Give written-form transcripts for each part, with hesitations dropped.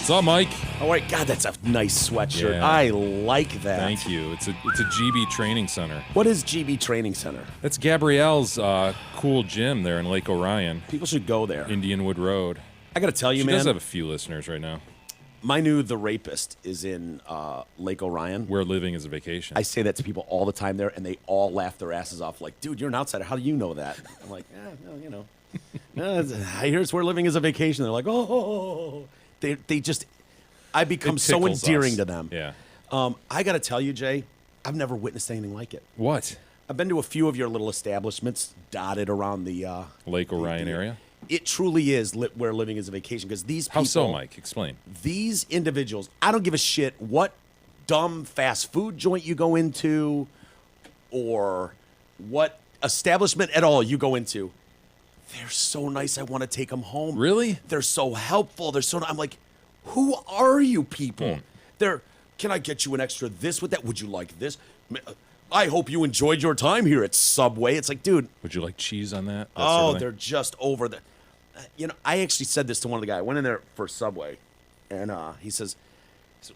What's up, Mike? All right, God, that's a nice sweatshirt. Yeah. I like that. Thank you. It's a GB Training Center. What is GB Training Center? That's Gabrielle's cool gym there in Lake Orion. People should go there. Indianwood Road. I got to tell you, She man. does have a few listeners right now. My new The Rapist is in Lake Orion. Where living is a vacation. I say that to people all the time there, and they all laugh their asses off. Like, dude, you're an outsider. How do you know that? I'm like, no, you know. I hear it's where living is a vacation. They're like, oh. They just, I become so endearing to them. Yeah. I got to tell you, Jay, I've never witnessed anything like it. What? I've been to a few of your little establishments dotted around the Lake Orion area? It truly is where living is a vacation because these people. How so, Mike? Explain. These individuals, I don't give a shit what dumb fast food joint you go into or what establishment at all you go into. They're so nice. I want to take them home. Really? They're so helpful. I'm like, who are you people? Can I get you an extra this with that? Would you like this? I hope you enjoyed your time here at Subway. It's like, dude. Would you like cheese on that? They're just over the. I actually said this to one of the guys. I went in there for Subway, and he says,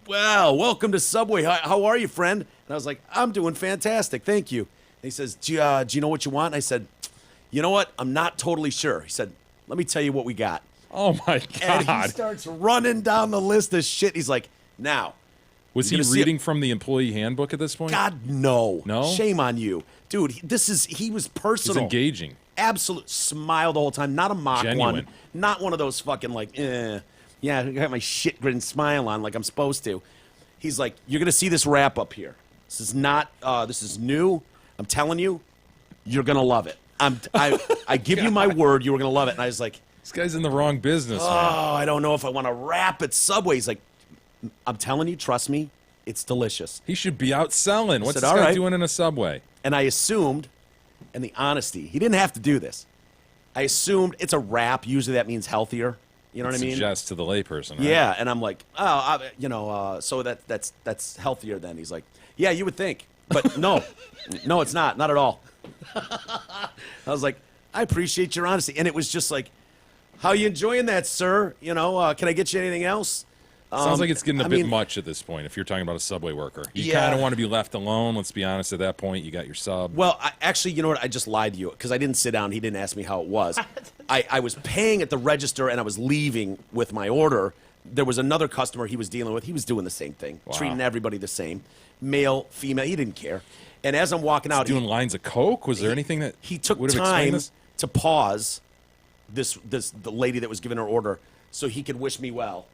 well, welcome to Subway. How are you, friend? And I was like, I'm doing fantastic. Thank you. And he says, do you know what you want? And I said, you know what? I'm not totally sure. He said, let me tell you what we got. Oh, my God. And he starts running down the list of shit. He's like, now. Was he reading from the employee handbook at this point? God, no. No? Shame on you. Dude, he was personal. He's engaging. Absolute smile the whole time. Not a mock Genuine. one. Not one of those fucking like, yeah, I got my shit grin smile on like I'm supposed to. He's like, you're going to see this wrap up here. This is not, this is new. I'm telling you, you're going to love it. I give you my word, you were going to love it. And I was like, this guy's in the wrong business, man. I don't know if I want to wrap at Subway. He's like, I'm telling you, trust me, it's delicious. He should be out selling. What's said, this all guy right. doing in a Subway? And I assumed, and the honesty, he didn't have to do this. I assumed it's a wrap. Usually that means healthier. You know what I mean? Suggest to the layperson, right? Yeah, and I'm like, so that's healthier then. He's like, yeah, you would think. But no, it's not. Not at all. I was like, I appreciate your honesty. And it was just like, how you enjoying that, sir? Can I get you anything else? Sounds like it's getting a bit much at this point if you're talking about a Subway worker. You kind of want to be left alone. Let's be honest, at that point, you got your sub. Well, actually, you know what? I just lied to you because I didn't sit down. He didn't ask me how it was. I was paying at the register and I was leaving with my order. There was another customer he was dealing with. He was doing the same thing, treating everybody the same. Male, female, he didn't care. And as I'm walking out, doing lines of coke. Was there anything that he took would have time this? to pause the lady that was giving her order so he could wish me well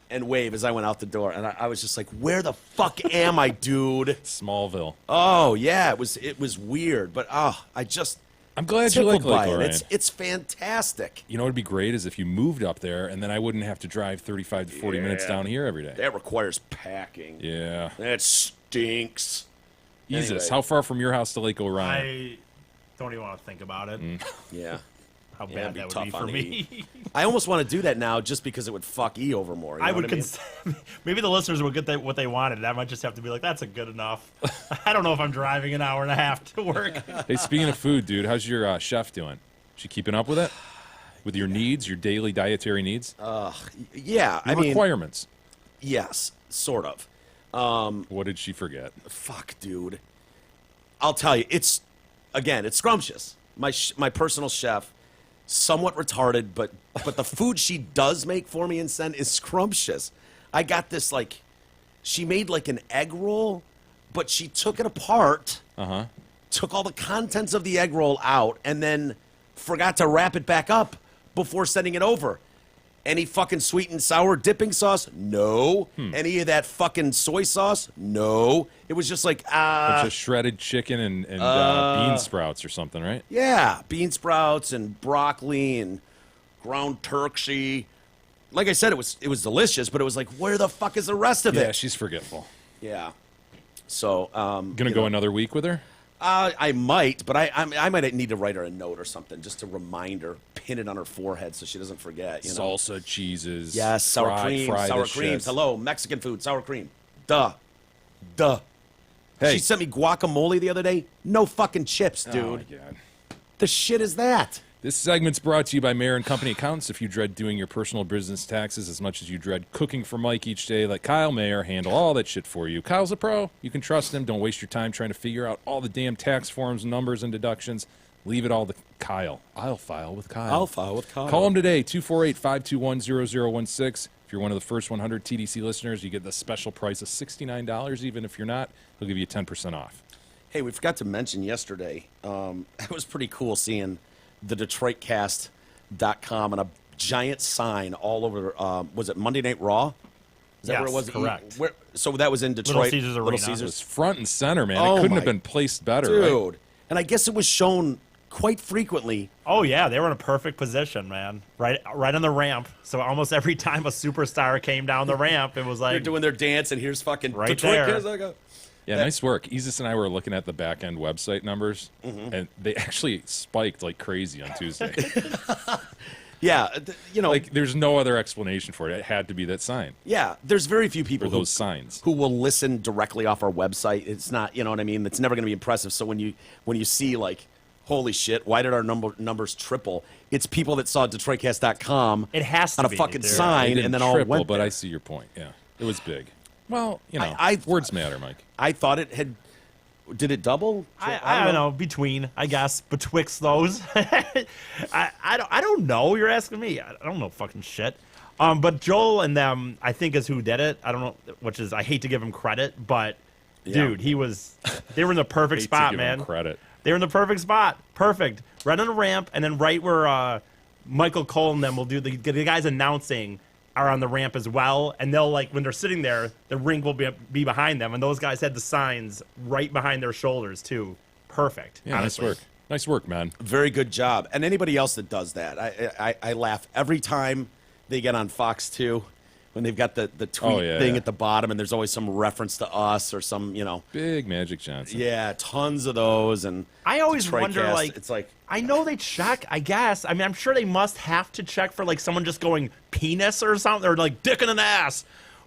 and wave as I went out the door. And I was just like, where the fuck am I, dude? Smallville. Oh yeah, it was weird, but I'm glad you like Lake it. Orion. It's fantastic. You know what would be great is if you moved up there and then I wouldn't have to drive 35 to 40 minutes down here every day. That requires packing. Yeah. That stinks. Jesus, Anyway. how far from your house to Lake Orion? I don't even want to think about it. Yeah. How Yeah, bad it'd be that would tough be for on me. I almost want to do that now just because it would fuck E over more. You know what I mean? Maybe the listeners would get what they wanted. I might just have to be like, that's a good enough. I don't know if I'm driving an hour and a half to work. Hey, speaking of food, dude, how's your chef doing? She keeping up with it? With your needs, your daily dietary needs? Yeah. Your requirements. Yes, sort of. What did she forget? Fuck, dude. I'll tell you, it's scrumptious. My personal chef, somewhat retarded, but the food she does make for me and send is scrumptious. I got this, she made an egg roll, but she took it apart, took all the contents of the egg roll out, and then forgot to wrap it back up before sending it over. Any fucking sweet and sour dipping sauce? No. Any of that fucking soy sauce? No. It was just bunch of shredded chicken and bean sprouts or something, right? Yeah, bean sprouts and broccoli and ground turkey. Like I said, it was delicious, but it was like, where the fuck is the rest of it? Yeah, she's forgetful. Yeah. So, Gonna go another week with her? I might, but I might need to write her a note or something just to remind her, pin it on her forehead so she doesn't forget. You know? Salsa, cheeses. Yes, sour cream, sour creams. Shit. Hello, Mexican food, sour cream. Duh. Hey. She sent me guacamole the other day. No fucking chips, dude. Oh, my God. The shit is that? This segment's brought to you by Mayer & Company Accountants. If you dread doing your personal business taxes as much as you dread cooking for Mike each day, let Kyle Mayer handle all that shit for you. Kyle's a pro. You can trust him. Don't waste your time trying to figure out all the damn tax forms, numbers, and deductions. Leave it all to Kyle. I'll file with Kyle. I'll file with Kyle. Call him today, 248-521-0016. If you're one of the first 100 TDC listeners, you get the special price of $69. Even if you're not, he'll give you 10% off. Hey, we forgot to mention yesterday, it was pretty cool seeing the DetroitCast.com and a giant sign all over, was it Monday Night Raw? Is that Yes, where it was? correct. So that was in Detroit. Little Caesars Arena. It was front and center, man. Oh It couldn't my- have been placed better, Dude. right? And I guess it was shown quite frequently. Oh yeah, they were in a perfect position, man. Right on the ramp. So almost every time a superstar came down the ramp, it was They're like doing their dance, and here's fucking Right Detroit there. Cast. I go, Yeah, nice work. Isis and I were looking at the back-end website numbers, and they actually spiked like crazy on Tuesday. yeah, Like, there's no other explanation for it. It had to be that sign, yeah. There's very few people or those signs. who will listen directly off our website. It's not, you know what I mean? It's never going to be impressive. So when you see like, holy shit, why did our numbers triple? It's people that saw DetroitCast.com it has to on a be, fucking dude. They sign, didn't and then all triple, went but there. I see your point. Yeah, it was big. Well, I- words matter, Mike. I thought it had. Did it double? I don't know. Between, I guess, betwixt those, I don't know. You're asking me. I don't know fucking shit. But Joel and them, I think, is who did it. I don't know, which is I hate to give him credit, but dude, they were in the perfect Hate spot, to give him man. credit. They were in the perfect spot, perfect, right on the ramp, and then right where Michael Cole and them will do the guys announcing are on the ramp as well, and they'll like when they're sitting there, the ring will be behind them, and those guys had the signs right behind their shoulders too. Perfect. Yeah, honestly. nice work. Nice work, man. Very good job. And anybody else that does that, I laugh every time they get on Fox 2 when they've got the tweet thing at the bottom, and there's always some reference to us or some, Big Magic Johnson. yeah, tons of those. And I always Detroit wonder, Cast, like, it's like, I know they check, I guess. I mean, I'm sure they must have to check for, like, someone just going penis or something, or, like, dick in an ass.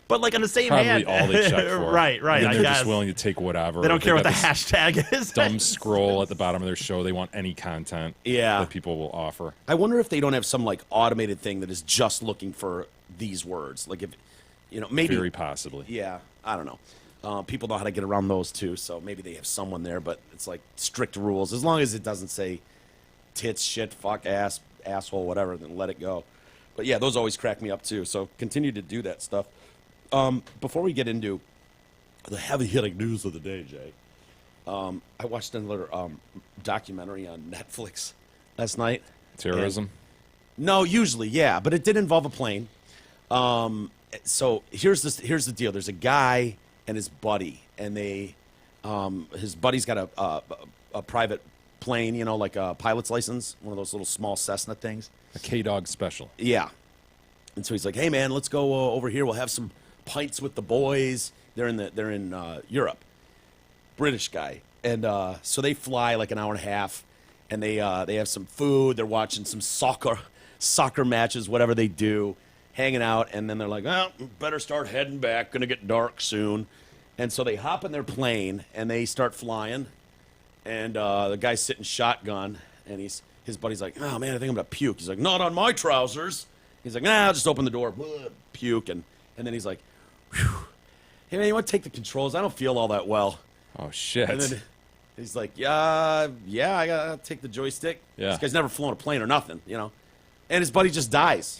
But, like, on the same Probably hand. all they check for. Right, And I they're guess. just willing to take whatever. They don't care what got the this hashtag is. dumb scroll at the bottom of their show. They want any content Yeah. that people will offer. I wonder if they don't have some, like, automated thing that is just looking for these words. Like, if, maybe. Very possibly. Yeah, I don't know. People know how to get around those, too, so maybe they have someone there, but it's like strict rules. As long as it doesn't say tits, shit, fuck, ass, asshole, whatever, then let it go. But yeah, those always crack me up, too, so continue to do that stuff. Before we get into the heavy-hitting news of the day, Jay, I watched another documentary on Netflix last night. Terrorism. No, usually, yeah, but it did involve a plane. So here's the deal. There's a guy and his buddy, and his buddy's got a private plane, like a pilot's license, one of those little small Cessna things. A K-Dog special. Yeah. And so he's like, "Hey man, let's go over here. We'll have some pints with the boys." They're in Europe. British guy, and so they fly like an hour and a half, and they have some food. They're watching some soccer matches, whatever they do, hanging out, and then they're like, "Oh, better start heading back. Gonna get dark soon." And so they hop in their plane and they start flying, and the guy's sitting shotgun, and his buddy's like, "Oh man, I think I'm gonna puke." He's like, "Not on my trousers." He's like, "Nah, I'll just open the door, puke," and then he's like, "Whew. Hey man, you want to take the controls? I don't feel all that well." Oh, shit. And then he's like, yeah, I gotta take the joystick. Yeah. This guy's never flown a plane or nothing, And his buddy just dies.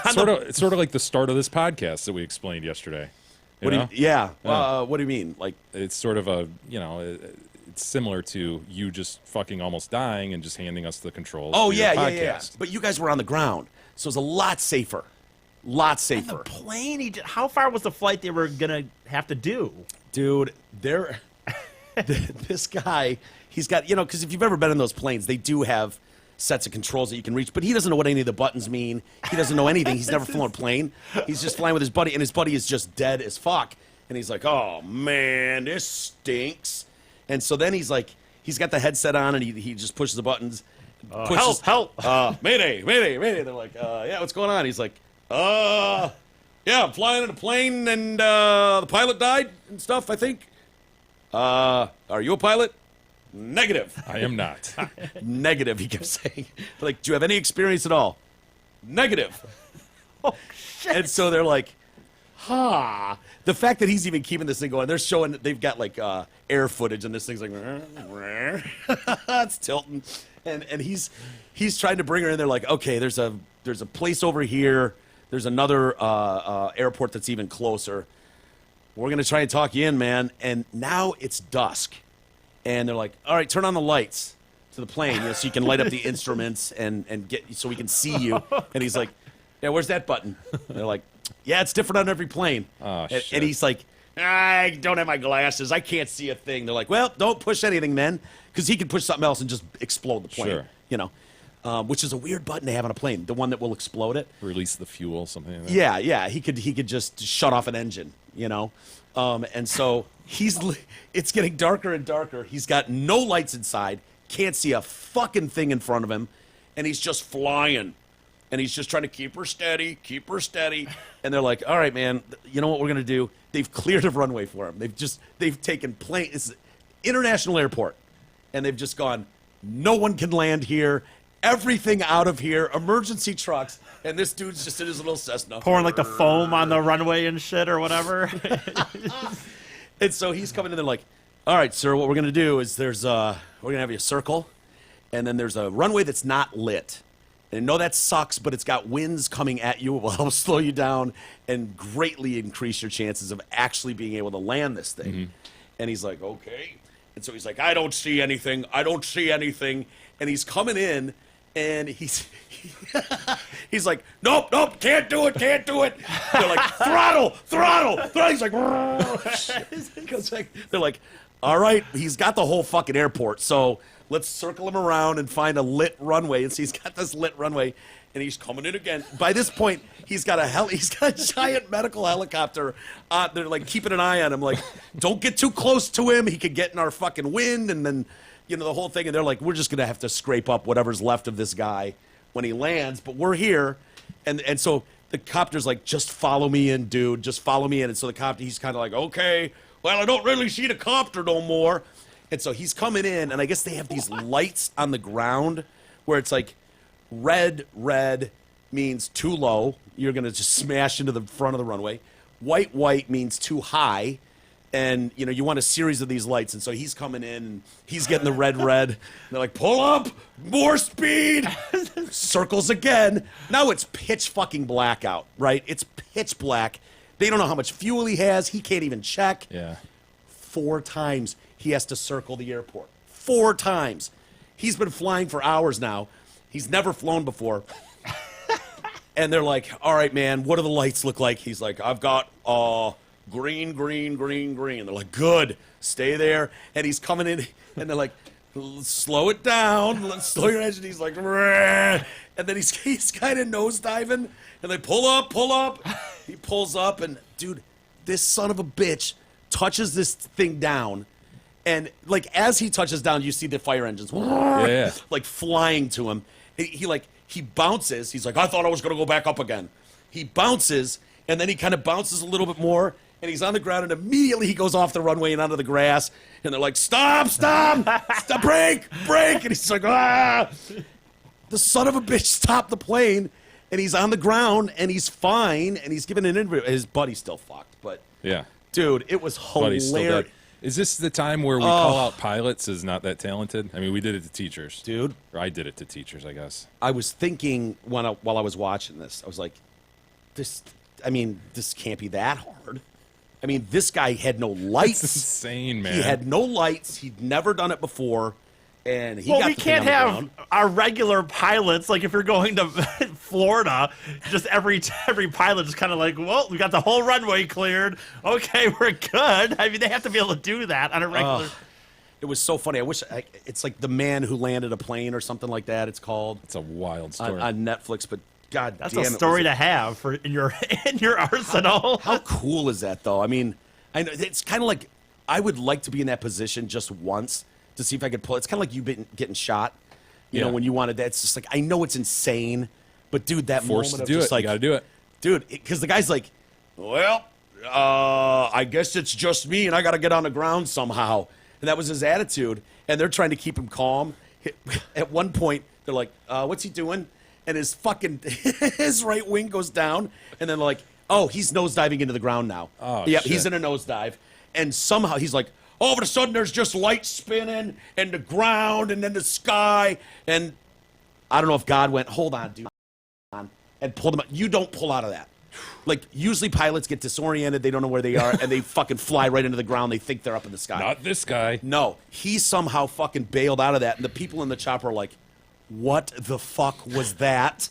It's sort of like the start of this podcast that we explained yesterday. You know? Yeah. Yeah. What do you mean? Like, It's sort of it's similar to you just fucking almost dying and just handing us the controls. oh for your yeah. podcast. But you guys were on the ground, so it's a lot safer. Lot The safer. plane, how far was the flight they were going to have to do? Dude, this guy, he's got, because if you've ever been in those planes, they do have sets of controls that you can reach, but he doesn't know what any of the buttons mean. He doesn't know anything. He's never flown a plane. He's just flying with his buddy, and his buddy is just dead as fuck. And he's like, "Oh, man, this stinks." And so then he's like, he's got the headset on, and he just pushes the buttons. Pushes, Help! Mayday, mayday, mayday. They're like, yeah, what's going on? He's like, yeah, I'm flying in a plane, and the pilot died and stuff, I think. Are you a pilot? Negative. I am not. Negative, he kept saying. Like, do you have any experience at all? Negative. Oh, shit. And so they're like, the fact that he's even keeping this thing going, they're showing that they've got like air footage, and this thing's like, it's tilting, and he's trying to bring her in. They're like, okay, there's a place over here. There's another airport that's even closer. We're gonna try and talk you in, man. And now it's dusk, and they're like, all right, turn on the lights to the plane, so you can light up the instruments and get so we can see you. And he's like, yeah, where's that button? And they're like, yeah, it's different on every plane. Oh, shit. And he's like, I don't have my glasses. I can't see a thing. They're like, well, don't push anything then, because he could push something else and just explode the plane. Sure. You know, which is a weird button to have on a plane, the one that will explode it. Release the fuel, something like that. Yeah, he could just shut off an engine, you know. And so it's getting darker and darker. He's got no lights inside, can't see a fucking thing in front of him, and he's just flying. And he's just trying to keep her steady. And they're like, all right, man, you know what we're going to do? They've cleared a runway for him. They've taken plane. It's an international airport. And they've just gone, no one can land here. Everything out of here. Emergency trucks. And this dude's just in his little Cessna. Pouring like the foam on the runway and shit or whatever. And so he's coming in there like, all right, sir, what we're going to do is we're going to have you a circle. And then there's a runway that's not lit. And I know that sucks, but it's got winds coming at you. It will help slow you down and greatly increase your chances of actually being able to land this thing. Mm-hmm. And he's like, okay. And so he's like, I don't see anything. And he's coming in, and he's like, nope, can't do it. They're like, throttle. He's like, they're like, all right, he's got the whole fucking airport, so let's circle him around and find a lit runway. And so he's got this lit runway, and he's coming in again. By this point, he's got a giant medical helicopter. They're like keeping an eye on him, like, don't get too close to him. He could get in our fucking wind, and then, you know, the whole thing. And they're like, we're just gonna have to scrape up whatever's left of this guy when he lands, but we're here. And so the copter's like, just follow me in, dude. Just follow me in. And so the copter, he's kind of like, okay, well, I don't really see the copter no more. And so he's coming in, and I guess they have these lights on the ground where it's like red means too low. You're going to just smash into the front of the runway. White means too high. And, you know, you want a series of these lights. And so he's coming in, and he's getting the red. And they're like, pull up, more speed. Circles again. Now it's pitch fucking black out, right? It's pitch black. They don't know how much fuel he has. He can't even check. Yeah. 4 times he has to circle the airport. 4 times. He's been flying for hours now. He's never flown before. And they're like, all right, man, what do the lights look like? He's like, I've got green. And they're like, good, stay there. And he's coming in, and they're like, slow it down. Slow your engine. He's like, rah. And then he's kind of nosediving. And they pull up. He pulls up, and, dude, this son of a bitch touches this thing down. And, like, as he touches down, you see the fire engines, like, flying to him. He bounces. He's like, I thought I was going to go back up again. He bounces, and then he kind of bounces a little bit more, and he's on the ground, and immediately he goes off the runway and onto the grass. And they're like, stop, break. And he's like, ah. The son of a bitch stopped the plane, and he's on the ground, and he's fine, and he's giving an interview. His buddy's still fucked, but yeah, dude, it was Buddy's still hilarious. dead. Is this the time where we call out pilots as not that talented? I mean, we did it to teachers, Dude, or I did it to teachers, I guess. I was thinking while I was watching this, I was like, this can't be that hard. I mean, this guy had no lights. That's insane, man. He had no lights. He'd never done it before. And he got we the can't thing on the have ground. our regular pilots, like if you're going to Florida, just every pilot is kind of like, well, we got the whole runway cleared. Okay, we're good. I mean, they have to be able to do that on a regular. It was so funny. It's like The Man Who Landed a Plane or something like that. It's called. It's a wild story. On Netflix, but God That's damn a it, story to have for in your arsenal. How cool is that, though? I mean, I know it's kind of like I would like to be in that position just once to see if I could pull. It's kind of like you getting shot. You know, when you wanted that. It's just like, I know it's insane, but dude, that Forced moment to do of just it. like, You got to do it. dude, because the guy's like, well, I guess it's just me, and I got to get on the ground somehow. And that was his attitude. and they're trying to keep him calm. At one point, they're like, "What's he doing?" And his fucking his right wing goes down, and then like, "Oh, he's nosediving into the ground now." Oh, yeah, shit. he's in a nosedive, and somehow he's like, all of a sudden, there's just light spinning, and the ground, and then the sky, and I don't know if God went, "Hold on, dude," and pulled him out. You don't pull out of that. Like, usually pilots get disoriented, they don't know where they are, and they fucking fly right into the ground. They think they're up in the sky. Not this guy. No, he somehow fucking bailed out of that, and the people in the chopper are like, "What the fuck was that?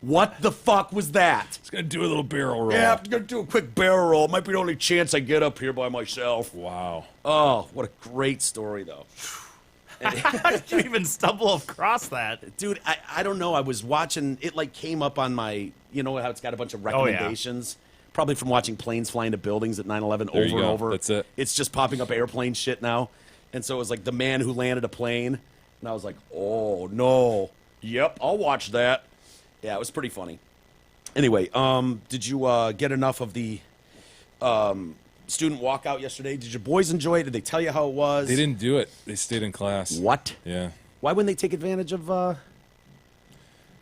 What the fuck was that?" He's gonna do a little barrel roll. Yeah, I'm gonna do a quick barrel roll. Might be the only chance I get up here by myself. Wow. Oh, what a great story, though. How did you even stumble across that? Dude, I don't know. I was watching, it like came up on my, you know how it's got a bunch of recommendations? Probably from watching planes fly into buildings at 9/11 There you over and go. over. That's it. It's just popping up airplane shit now. And so it was like the man who landed a plane. And I was like, oh, no. Yep, I'll watch that. Yeah, it was pretty funny. Anyway, did you get enough of the student walkout yesterday? Did your boys enjoy it? Did they tell you how it was? They didn't do it. They stayed in class. What? Yeah. Why wouldn't they take advantage of...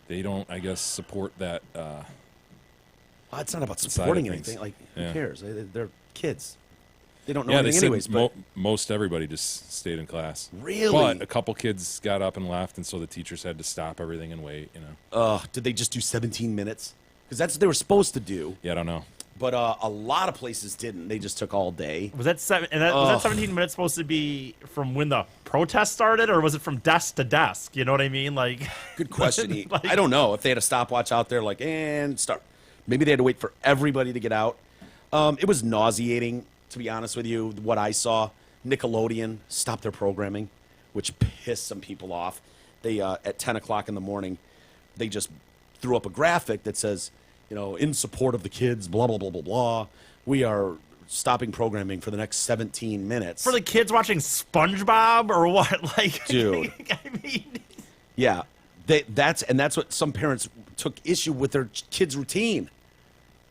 They don't, I guess, support that. It's not about side of supporting things. anything. Like, Yeah. who cares? They're kids. They don't know Yeah, they anything said anyways. But most everybody just stayed in class. Really? But a couple kids got up and left, and so the teachers had to stop everything and wait. did they just do 17 minutes? Because that's what they were supposed to do. Yeah, I don't know. But a lot of places didn't. They just took all day. Was that was that 17 minutes supposed to be from when the protest started, or was it from desk to desk? You know what I mean? Like, Good question. like- I don't know if they had a stopwatch out there, like, and start. Maybe they had to wait for everybody to get out. It was nauseating, to be honest with you, what I saw. Nickelodeon stopped their programming, which pissed some people off. They at 10 o'clock in the morning, they just threw up a graphic that says, you know, in support of the kids, blah, blah, blah, blah, blah. We are stopping programming for the next 17 minutes. for the kids watching SpongeBob or what? Like, Dude. I mean, Yeah, that's what some parents took issue with their kids' routine.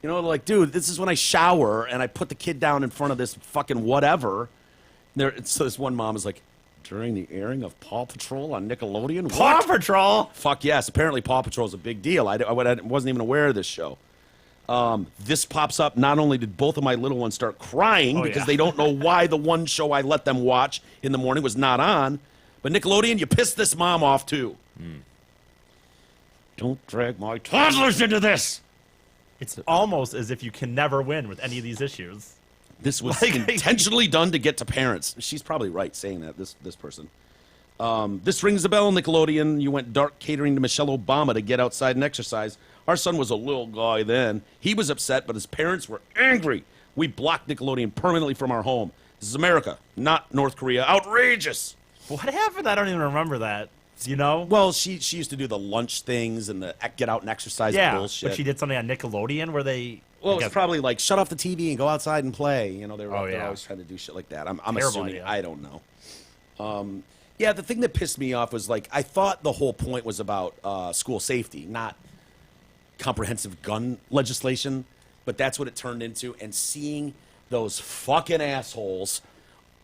You know, like, dude, this is when I shower and I put the kid down in front of this fucking whatever. So this one mom is like, during the airing of Paw Patrol on Nickelodeon? Paw What? Patrol. Fuck yes. Apparently Paw Patrol is a big deal. I wasn't even aware of this show. This pops up. Not only did both of my little ones start crying because yeah. they don't know why the one show I let them watch in the morning was not on, but Nickelodeon, you pissed this mom off too. Don't drag my toddlers into this. It's almost as if you can never win with any of these issues. This was Like- intentionally done to get to parents. She's probably right saying that, this person. This rings a bell, Nickelodeon. You went dark catering to Michelle Obama to get outside and exercise. Our son was a little guy then. He was upset, but his parents were angry. We blocked Nickelodeon permanently from our home. This is America, not North Korea. Outrageous. What happened? I don't even remember that. You know? Well, she used to do the lunch things and the get out and exercise Yeah, bullshit. but she did something on Nickelodeon where they. Well, I it's guess- probably like shut off the TV and go outside and play. You know, they're yeah. always trying to do shit like that. I'm Terrible assuming. idea. I don't know. Yeah, the thing that pissed me off was like I thought the whole point was about school safety, not comprehensive gun legislation. But that's what it turned into. And seeing those fucking assholes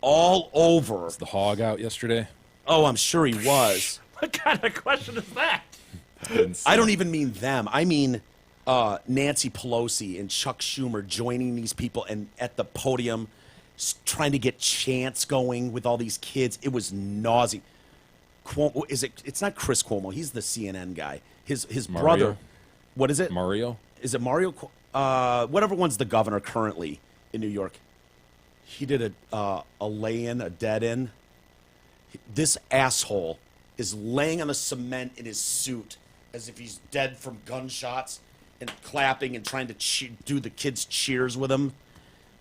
all over. The hog out yesterday. Oh, I'm sure he was. What kind of question is that? I don't even mean them. I mean Nancy Pelosi and Chuck Schumer joining these people and at the podium trying to get chants going with all these kids. It was nauseating. Cuomo, it's not Chris Cuomo. He's the CNN guy. His Mario? brother. What is it? Mario. Is it Mario? Whatever one's the governor currently in New York. He did a lay-in, a dead-in. This asshole is laying on the cement in his suit as if he's dead from gunshots and clapping and trying to do the kids' cheers with him.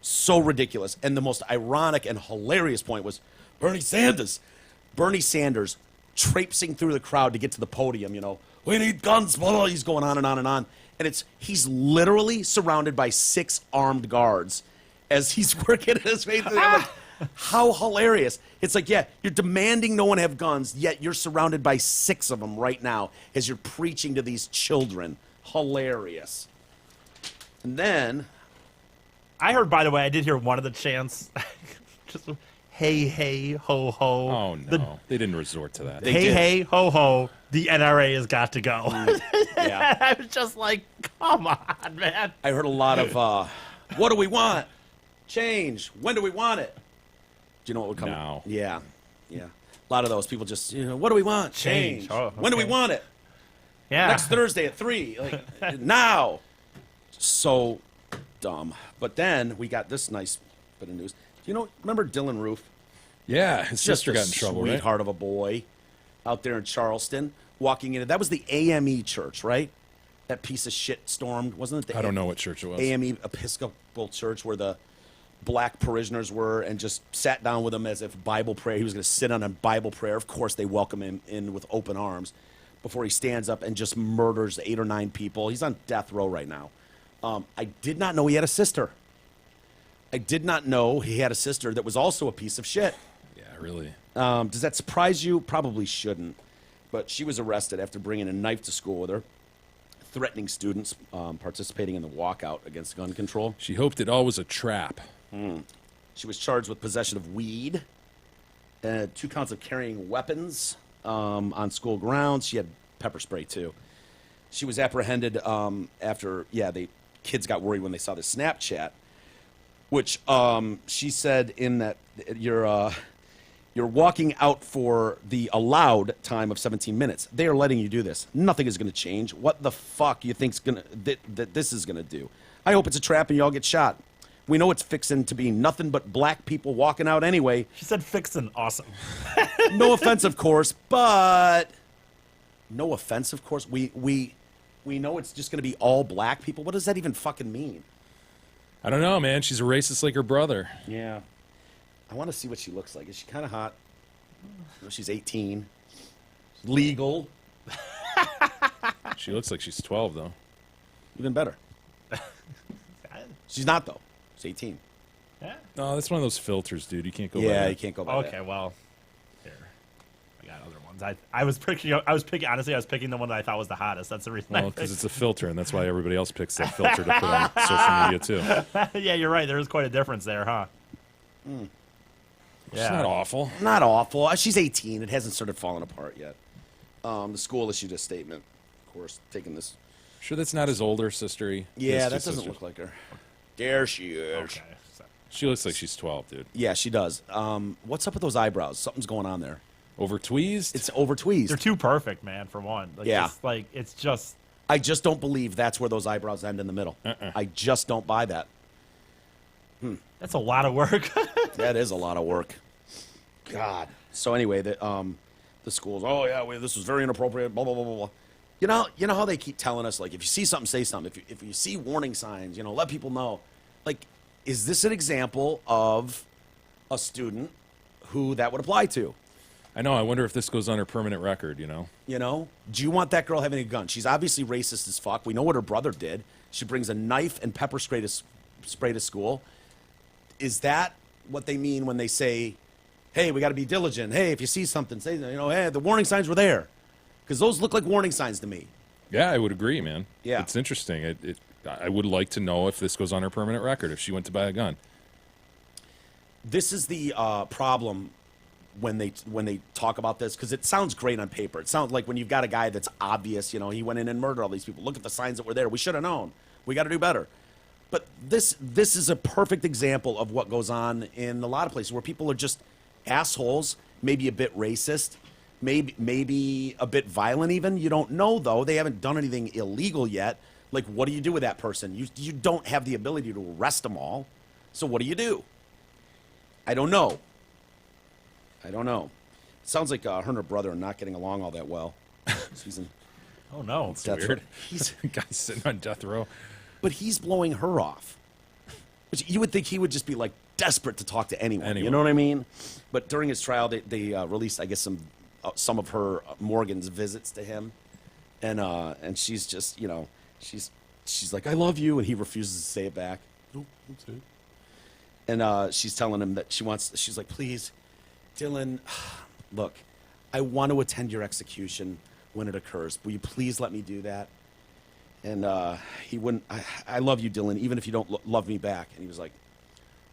So ridiculous. And the most ironic and hilarious point was Bernie Sanders. Bernie Sanders traipsing through the crowd to get to the podium, you know. We need guns, blah, blah. He's going on and on and on. And he's literally surrounded by 6 armed guards as he's working at his face. I'm like, how hilarious. It's like, yeah, you're demanding no one have guns, yet you're surrounded by 6 of them right now as you're preaching to these children. Hilarious. And then, I heard, by the way, I did hear one of the chants. Just hey, ho, ho. Oh no, they didn't resort to that. They did. Hey, ho, ho. The NRA has got to go. Yeah. I was just like, come on, man. I heard a lot of, what do we want? Change. When do we want it? Do you know what would come? Now. Yeah. Yeah. A lot of those people just, what do we want? Change. Change. Oh, When do we okay. want it? Yeah. Next Thursday at 3. Like, now. So dumb. But then we got this nice bit of news. Remember Dylan Roof? Yeah, his Just sister a got in trouble, right? sweetheart of a boy out there in Charleston walking into, that was the AME church, right? That piece of shit stormed, wasn't it? I don't know what church it was. AME Episcopal Church, where the black parishioners were, and just sat down with him as if Bible prayer. He was going to sit on a Bible prayer. Of course, they welcome him in with open arms before he stands up and just murders 8 or 9 people. He's on death row right now. I did not know he had a sister. I did not know he had a sister that was also a piece of shit. Yeah, really. Does that surprise you? Probably shouldn't. But she was arrested after bringing a knife to school with her, threatening students participating in the walkout against gun control. She hoped it all was a trap. She was charged with possession of weed, 2 counts of carrying weapons on school grounds. She had pepper spray, too. She was apprehended after, the kids got worried when they saw the Snapchat, which she said in that you're walking out for the allowed time of 17 minutes. They are letting you do this. Nothing is going to change. What the fuck you think's that this is going to do? I hope it's a trap and y'all get shot. We know it's fixing to be nothing but black people walking out anyway. She said fixin' awesome. No offense, of course, but no offense, of course. We know it's just going to be all black people. What does that even fucking mean? I don't know, man. She's a racist like her brother. Yeah. I want to see what she looks like. Is she kind of hot? She's 18. Legal. She looks like she's 12, though. Even better. She's not, though. She's 18. Yeah. No, that's one of those filters, dude. You can't go by Yeah, that. you can't go by Okay, that. well, here. I got other ones. I was picking, honestly, I was picking the one that I thought was the hottest. That's the reason Well, I because picked. it's a filter, and that's why everybody else picks that filter to put on social media, too. Yeah, you're right. There is quite a difference there, huh? It's not awful. Not awful. She's 18. It hasn't started falling apart yet. The school issued a statement, of course, taking this. Sure, that's not his older sister. Yeah, that doesn't look like her. There she is. Okay. So, She looks like she's 12, dude. Yeah, she does. What's up with those eyebrows? Something's going on there. Over tweezed? It's over tweezed. they're too perfect, man, for one. Like, Yeah. It's just. I just don't believe that's where those eyebrows end in the middle. I just don't buy that. That's a lot of work. That is a lot of work. God. So anyway, the schools. Oh yeah, this was very inappropriate. Blah blah blah blah blah. You know how they keep telling us, like, if you see something, say something. If you see warning signs, let people know. Like, is this an example of a student who that would apply to? I know. I wonder if this goes on her permanent record, Do you want that girl having a gun? She's obviously racist as fuck. We know what her brother did. She brings a knife and pepper spray to school. Is that what they mean when they say, hey, we got to be diligent? Hey, if you see something, say, hey, the warning signs were there. Because those look like warning signs to me. Yeah, I would agree, man. Yeah. It's interesting. I would like to know if this goes on her permanent record, if she went to buy a gun. This is the problem when they talk about this, because it sounds great on paper. It sounds like when you've got a guy that's obvious, he went in and murdered all these people. Look at the signs that were there. We should have known. We got to do better. But this is a perfect example of what goes on in a lot of places where people are just assholes, maybe a bit racist, maybe a bit violent even. You don't know, though. They haven't done anything illegal yet. Like, what do you do with that person? You don't have the ability to arrest them all. So what do? I don't know. Sounds like her and her brother are not getting along all that well. She's in Oh, no. It's death weird. row. He's, Guy sitting on death row. but he's blowing her off. Which you would think he would just be, like, desperate to talk to anyone. You know what I mean? But during his trial, they released, I guess, some of her Morgan's visits to him, and she's just, she's like, I love you, and he refuses to say it back. Nope, don't say it. And she's telling him that she's like, please, Dylan, look, I want to attend your execution when it occurs. Will you please let me do that? And he wouldn't. I love you, Dylan, even if you don't love me back. And he was like,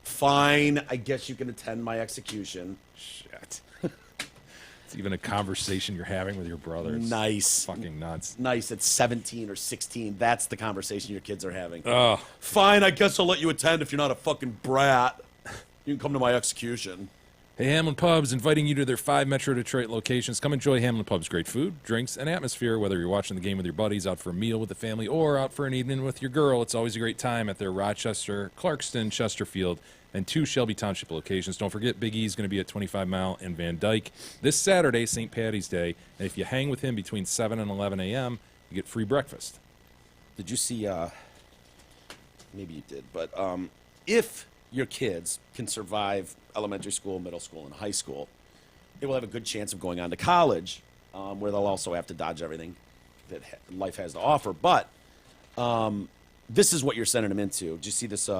Fine, I guess you can attend my execution. Shit. It's even a conversation you're having with your brother. It's Nice. fucking nuts. Nice. At 17 or 16, that's the conversation your kids are having. Oh, Fine, I guess I'll let you attend if you're not a fucking brat. You can come to my execution. hey, Hamlin Pub's inviting you to their 5 Metro Detroit locations. Come enjoy Hamlin Pub's great food, drinks, and atmosphere. Whether you're watching the game with your buddies, out for a meal with the family, or out for an evening with your girl, it's always a great time at their Rochester, Clarkston, Chesterfield, and 2 Shelby Township locations. Don't forget, Big E's going to be at 25 Mile and Van Dyke this Saturday, St. Patty's Day. And if you hang with him between 7 and 11 a.m., you get free breakfast. Did you see, maybe you did, but if your kids can survive elementary school, middle school, and high school, they will have a good chance of going on to college, where they'll also have to dodge everything that life has to offer. But this is what you're sending them into. Did you see this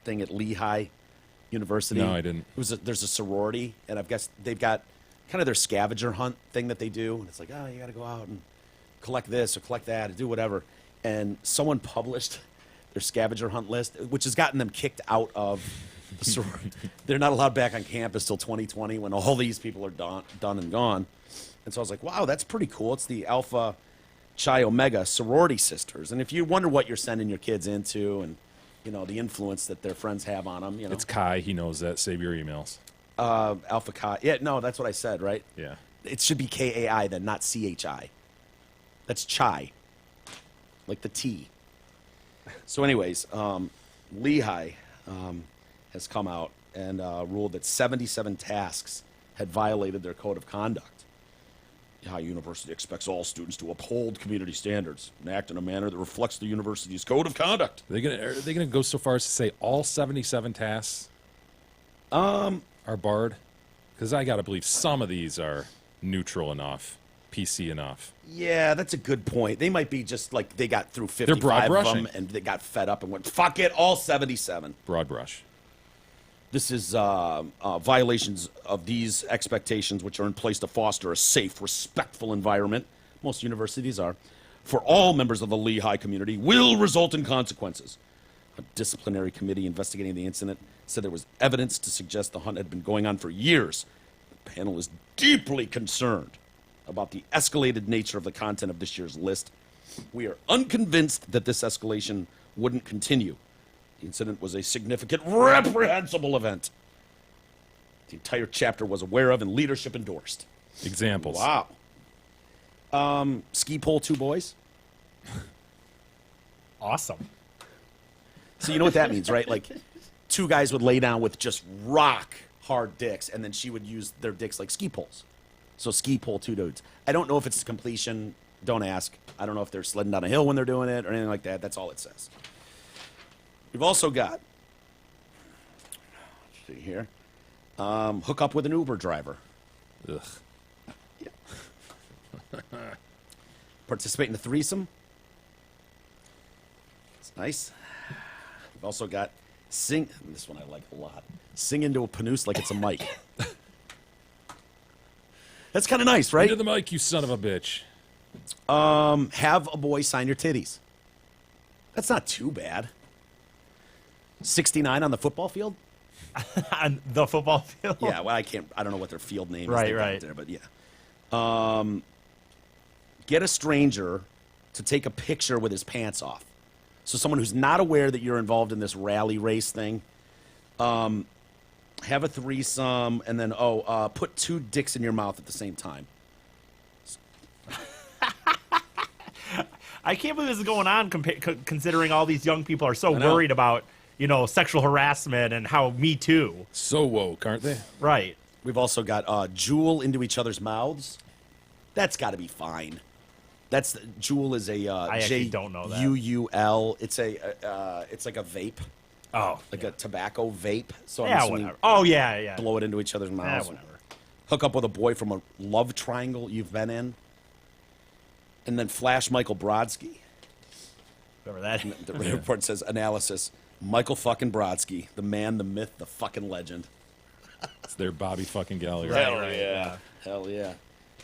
thing at Lehigh University? No, I didn't. There's a sorority, and I guess they've got kind of their scavenger hunt thing that they do. And it's like, oh, you got to go out and collect this or collect that or do whatever. And someone published their scavenger hunt list, which has gotten them kicked out of the sorority. They're not allowed back on campus till 2020 when all these people are done and gone. And so I was like, wow, that's pretty cool. It's the Alpha Chi Omega sorority sisters. And if you wonder what you're sending your kids into and, you know, the influence that their friends have on them, you know. It's Kai. He knows that. Save your emails. Alpha Chi. Yeah, no, that's what I said, right? Yeah. It should be Kai then, not Chi. That's Chai. Like the T. So anyways, Lehigh has come out and ruled that 77 tasks had violated their code of conduct. Lehigh University expects all students to uphold community standards and act in a manner that reflects the university's code of conduct. Are they gonna go so far as to say all 77 tasks are barred? Because I gotta believe some of these are neutral enough, PC enough. Yeah, that's a good point. They might be just like they got through They're broad 55 of them brushing. and they got fed up and went, fuck it, all 77. Broad brush. This is violations of these expectations, which are in place to foster a safe, respectful environment. Most universities are. For all members of the Lehigh community, will result in consequences. A disciplinary committee investigating the incident said there was evidence to suggest the hunt had been going on for years. The panel is deeply concerned about the escalated nature of the content of this year's list. We are unconvinced that this escalation wouldn't continue. The incident was a significant, reprehensible event the entire chapter was aware of and leadership endorsed. Examples. Wow. Ski pole 2 boys. Awesome. So you know what that means, right? Like 2 guys would lay down with just rock hard dicks, and then she would use their dicks like ski poles. So ski pole 2 dudes. I don't know if it's completion. Don't ask. I don't know if they're sledding down a hill when they're doing it or anything like that. That's all it says. We've also got, let's see here, hook up with an Uber driver. Ugh. Participate in the threesome. It's nice. We've also got sing. This one I like a lot. Sing into a panoose like it's a mic. That's kind of nice, right? Into the mic, you son of a bitch. Have a boy sign your titties. That's not too bad. 69 on the football field? On the football field. Yeah, well, I don't know what their field name is. Right, They've got it right. there, but yeah. Get a stranger to take a picture with his pants off. So someone who's not aware that you're involved in this rally race thing. Have a threesome, and then, put 2 dicks in your mouth at the same time. I can't believe this is going on considering all these young people are so know. worried about, sexual harassment and how Me Too. So woke, aren't they? Right. We've also got jewel into each other's mouths. That's got to be fine. Jewel is a I actually don't know that. Juul. It's like a vape, Oh. like a tobacco vape. So I'm Yeah, assuming whatever. Oh, yeah. blow it into each other's Yeah, mouths. whatever. Hook up with a boy from a love triangle you've been in, and then flash Michael Brodsky. Whatever that. The report says analysis: Michael fucking Brodsky, the man, the myth, the fucking legend. It's their Bobby fucking Gallagher. Right, right, yeah. Hell yeah.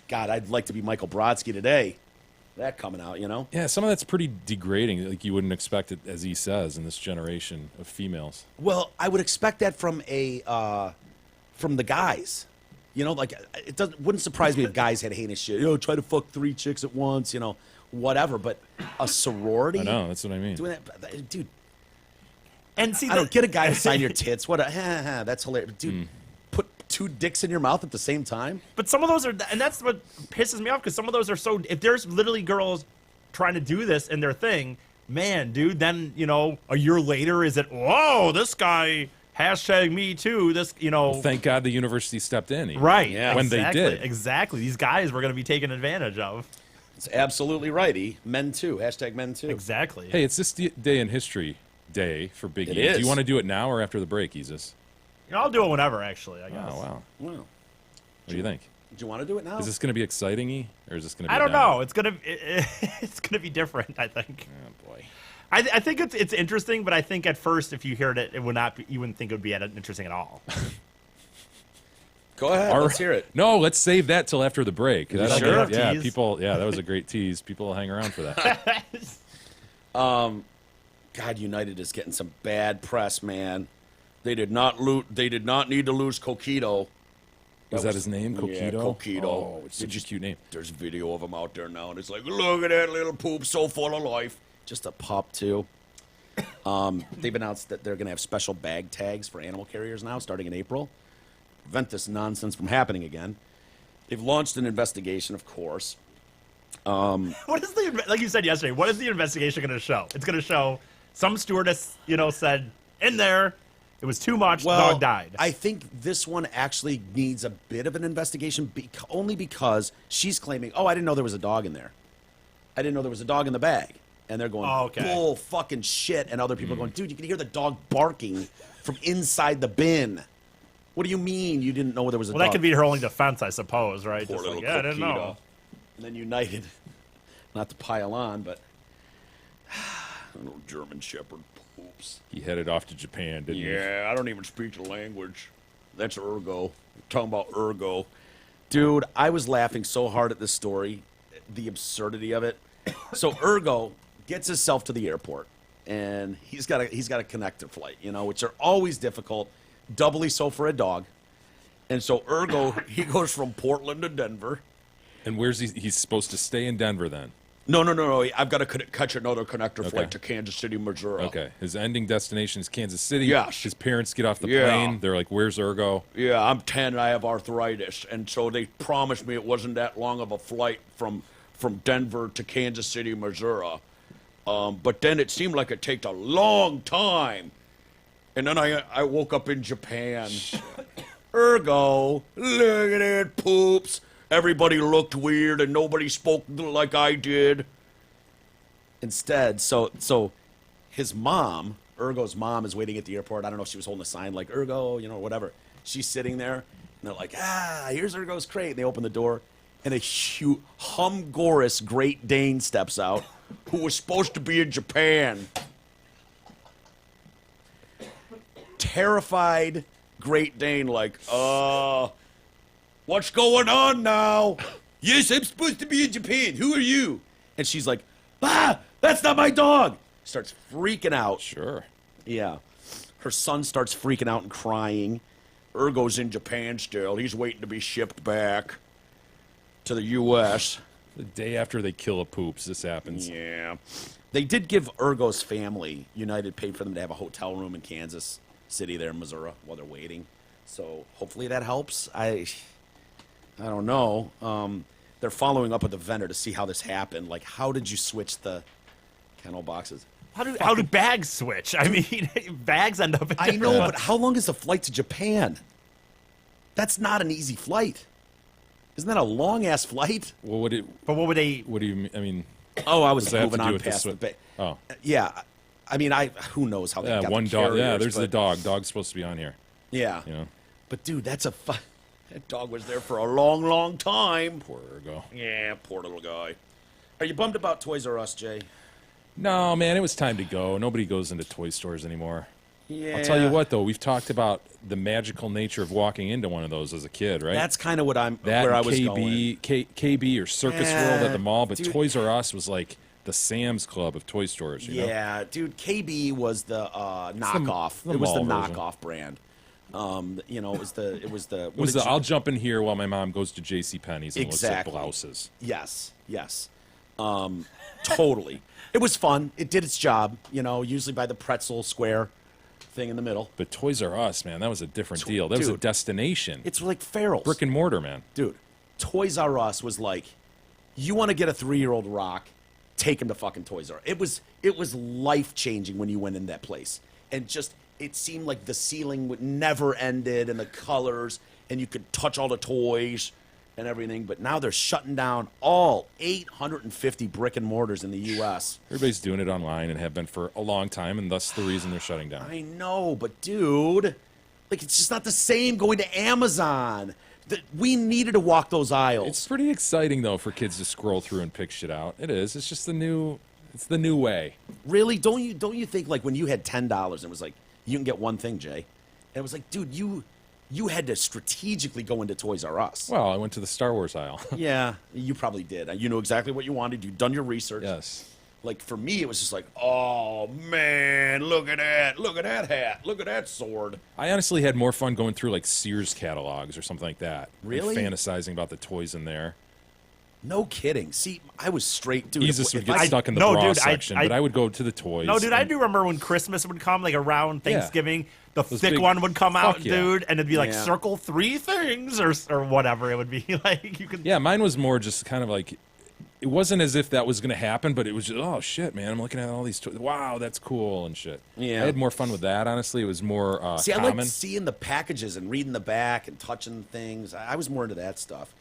God, I'd like to be Michael Brodsky today. that coming out, you know? Yeah, some of that's pretty degrading. Like you wouldn't expect it, as he says, in this generation of females. Well, I would expect that from from the guys. You know, like wouldn't surprise me if guys had heinous shit. You know, try to fuck 3 chicks at once. You know, whatever. But a sorority, I know, that's what I mean. doing that, dude. And see, I don't get a guy to sign your tits. That's hilarious, dude. Put 2 dicks in your mouth at the same time. But some of those are, and that's what pisses me off, because some of those are so. If there's literally girls trying to do this in their thing, man, dude, then you know, a year later, is it? Whoa, this guy. Hashtag me too. This, you know. Well, thank God the university stepped in. Right. Yeah. When they did. Exactly. These guys were going to be taken advantage of. It's absolutely right. Men too. Hashtag men too. Exactly. Hey, it's this day in history day for Big It E. is. Do you want to do it now or after the break, Isis? You know, I'll do it whenever, actually, I guess. Oh, wow. Wow. What do you think? Do you want to do it now? Is this going to be exciting, E? Or is this going to be I don't down? know. It's gonna be different, I think. Oh, boy. I think it's interesting, but I think at first, if you heard it, it would not be, you wouldn't think it would be interesting at all. Go ahead. Let's hear it. No, let's save that till after the break. That'll sure? get- yeah, Tease? people. Yeah, that was a great tease. People will hang around for that. God, United is getting some bad press, man. They did not need to lose Coquito. Was that his name? Coquito? Yeah, Coquito. Oh, it's such a cute name. There's video of him out there now, and it's like, look at that little poop, so full of life. Just a pup, too. They've announced that they're going to have special bag tags for animal carriers now, starting in April. Prevent this nonsense from happening again. They've launched an investigation, of course. What is like you said yesterday? What is the investigation going to show? It's going to show some stewardess, said in there it was too much. The dog died. I think this one actually needs a bit of an investigation, only because she's claiming, "Oh, I didn't know there was a dog in there. I didn't know there was a dog in the bag." And they're going, Oh, okay. "Bull fucking shit!" And other people are going, "Dude, you can hear the dog barking from inside the bin. What do you mean you didn't know there was a Well, dog?" that could be her only defense, I suppose, right? Poor Just little like, yeah, I didn't know. Coquito. And then United, not to pile on, but little German Shepherd poops. He headed off to Japan, didn't he? Yeah, I don't even speak the language. That's Ergo. We're talking about Ergo. Dude, I was laughing so hard at this story, the absurdity of it. So Ergo gets himself to the airport, and he's got a connector flight, which are always difficult, doubly so for a dog. And so Ergo, he goes from Portland to Denver. And where's he? He's supposed to stay in Denver then. No. I've got to catch another connector Okay. flight to Kansas City, Missouri. Okay. His ending destination is Kansas City. Yes. His parents get off the Yeah. plane. They're like, "Where's Ergo?" Yeah, I'm 10 and I have arthritis. And so they promised me it wasn't that long of a flight from Denver to Kansas City, Missouri. But then it seemed like it takes a long time. And then I woke up in Japan. Ergo, look at it, poops. Everybody looked weird and nobody spoke like I did. Instead, so his mom, Ergo's mom, is waiting at the airport. I don't know if she was holding a sign like Ergo, whatever. She's sitting there, and they're like, here's Ergo's crate. And they open the door, and a humongous Great Dane steps out, who was supposed to be in Japan. Terrified Great Dane, like, what's going on now? Yes, I'm supposed to be in Japan. Who are you? And she's like, that's not my dog. Starts freaking out. Sure. Yeah. Her son starts freaking out and crying. Ergo's in Japan still. He's waiting to be shipped back to the U.S. The day after they kill a poops, this happens. Yeah. They did give Ergo's family, United paid for them to have a hotel room in Kansas City there in Missouri while they're waiting. So hopefully that helps. I don't know. They're following up with the vendor to see how this happened. Like, how did you switch the kennel boxes? How do bags switch? I mean, bags end up. I know, but how long is the flight to Japan? That's not an easy flight. Isn't that a long ass flight? Well, what do you mean? I mean, Oh, I was does that have to moving do on with the past the. switch? Oh, Yeah, I mean, who knows how they yeah, got one the dog. Yeah, carriers, there's the but- dog. Dog's supposed to be on here. Yeah, You know, but dude, that dog was there for a long, long time. poor Ergo. Yeah, poor little guy. Are you bummed about Toys R Us, Jay? No, man, it was time to go. Nobody goes into toy stores anymore. Yeah. I'll tell you what, though, we've talked about the magical nature of walking into one of those as a kid, right? That's kind of what that where I and was KB, going. KB or Circus World at the mall, but dude. Toys R Us was like the Sam's Club of toy stores. You know? Yeah, dude, KB was the knockoff. the It was the mall version. knockoff brand. You know, it was the It was the I'll jump in here while my mom goes to J.C. Penney's and Exactly. looks at blouses. Yes. Totally. It was fun. It did its job, you know, usually by the pretzel square thing in the middle. But Toys R Us, man, that was a different deal. That was a dude, destination. It's like Farrell's. Brick and mortar, man. Dude, Toys R Us was like, you want to get a 3-year-old rock, take him to fucking Toys R Us. It was life-changing when you went in that place. And just, it seemed like the ceiling would never ended and the colors, and you could touch all the toys and everything. But now they're shutting down all 850 brick and mortars in the U.S. Everybody's doing it online and have been for a long time, and thus the reason they're shutting down. I know, but dude, like, it's just not the same going to Amazon. We needed to walk those aisles. It's pretty exciting though for kids to scroll through and pick shit out. It is. It's just the new. It's the new way. Really? Don't you think, like, when you had $10 and it was like, you can get one thing, Jay, and it was like, dude, you had to strategically go into Toys R Us. Well, I went to the Star Wars aisle. Yeah, you probably did. You knew exactly what you wanted. You'd done your research. Yes. Like, for me, it was just like, oh man, look at that hat, look at that sword. I honestly had more fun going through like Sears catalogs or something like that. and Really? fantasizing about the toys in there. No kidding. See, I was straight, dude. Jesus would if get I- stuck in the no, bra dude, section, but I would go to the toys. No, dude, I and- do remember when Christmas would come, like around Thanksgiving, the Those thick big- one would come out, fuck yeah. dude, and it'd be like Yeah. circle 3 things or whatever. It would be like you could. Yeah, mine was more just kind of like, it wasn't as if that was going to happen, but it was just, oh shit, man, I'm looking at all these toys. Wow, that's cool and shit. Yeah. I had more fun with that, honestly. It was more See, I common. like seeing the packages and reading the back and touching things. I was more into that stuff.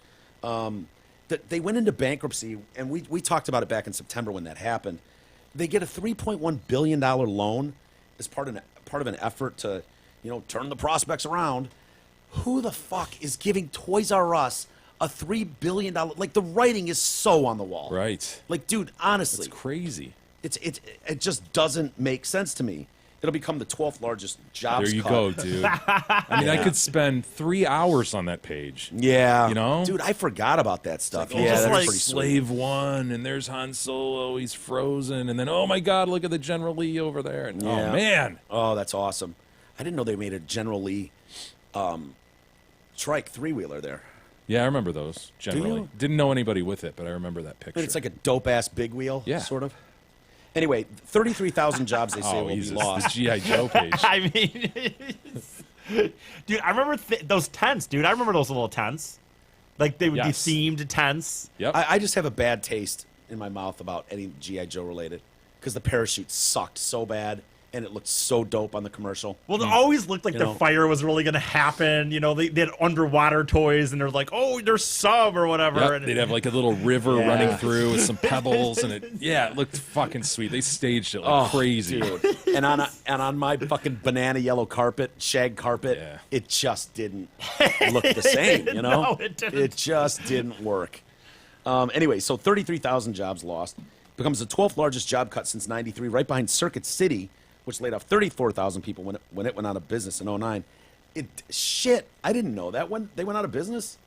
They went into bankruptcy, and we talked about it back in September when that happened. They get a $3.1 billion loan as part of an effort to, you know, turn the prospects around. Who the fuck is giving Toys R Us a $3 billion? Like, the writing is so on the wall. Right. Like, dude, honestly, It's crazy. it just doesn't make sense to me. It'll become the 12th largest jobs There you cut. go, dude. I mean, I could spend 3 hours on that page. Yeah. You know? Dude, I forgot about that stuff. Oh, Yeah, just that's like pretty sweet. Slave One, and there's Han Solo. He's frozen, and then oh my God, look at the General Lee over there. And, Yeah. Oh man, Oh, that's awesome. I didn't know they made a General Lee trike 3-wheeler there. yeah, I remember those. Generally, you? didn't know anybody with it, but I remember that picture. And it's like a dope-ass big wheel, Yeah. sort of. Anyway, 33,000 jobs, they say, oh, will be Jesus, the lost. GI Joe page. I mean, dude, I remember those tents, dude. I remember those little tents. Like they would Yes. be themed tents. Yep. I just have a bad taste in my mouth about any G.I. Joe related because the parachute sucked so bad and it looked so dope on the commercial. Well, it always looked like You the know. fire was really going to happen. You know, they had underwater toys, and they're like, "Oh, there's sub or whatever." Yep, And they'd have like a little river Yeah. running through with some pebbles, and it looked fucking sweet. They staged it like crazy. Dude. and on my fucking banana yellow carpet, shag carpet, Yeah. it just didn't look the same, you know? No, it didn't. It just didn't work. Anyway, so 33,000 jobs lost. Becomes the 12th largest job cut since 93, right behind Circuit City, which laid off 34,000 people when it went out of business in 09. Shit, I didn't know that when they went out of business.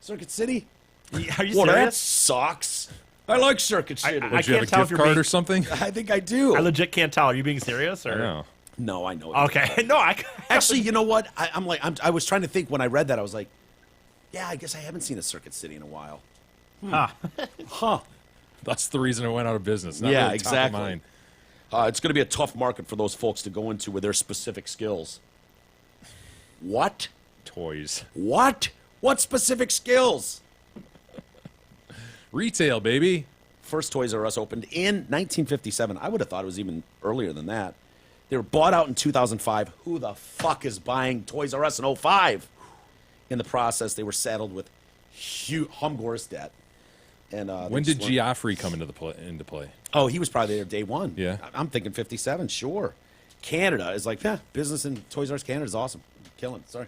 Circuit City? Are you Well, that serious? sucks. I like Circuit City. I Would you have a can't tell if gift you're card being- or something? I think I do. I legit can't tell. Are you being serious? Or? I know. No, I know it. Okay, no, I Actually, you know what? I was trying to think when I read that. I was like, yeah, I guess I haven't seen a Circuit City in a while. Huh. That's the reason it went out of business. Not Yeah, really top of exactly. mind. It's going to be a tough market for those folks to go into with their specific skills. What? Toys. What? What specific skills? Retail, baby. First Toys R Us opened in 1957. I would have thought it was even earlier than that. They were bought out in 2005. Who the fuck is buying Toys R Us in 05? In the process, they were saddled with humongous debt. And When did Geoffrey come into play? Oh, he was probably there day one. Yeah. I'm thinking 57, sure. Canada is like, business in Toys R Us Canada is awesome. Killing it, sorry.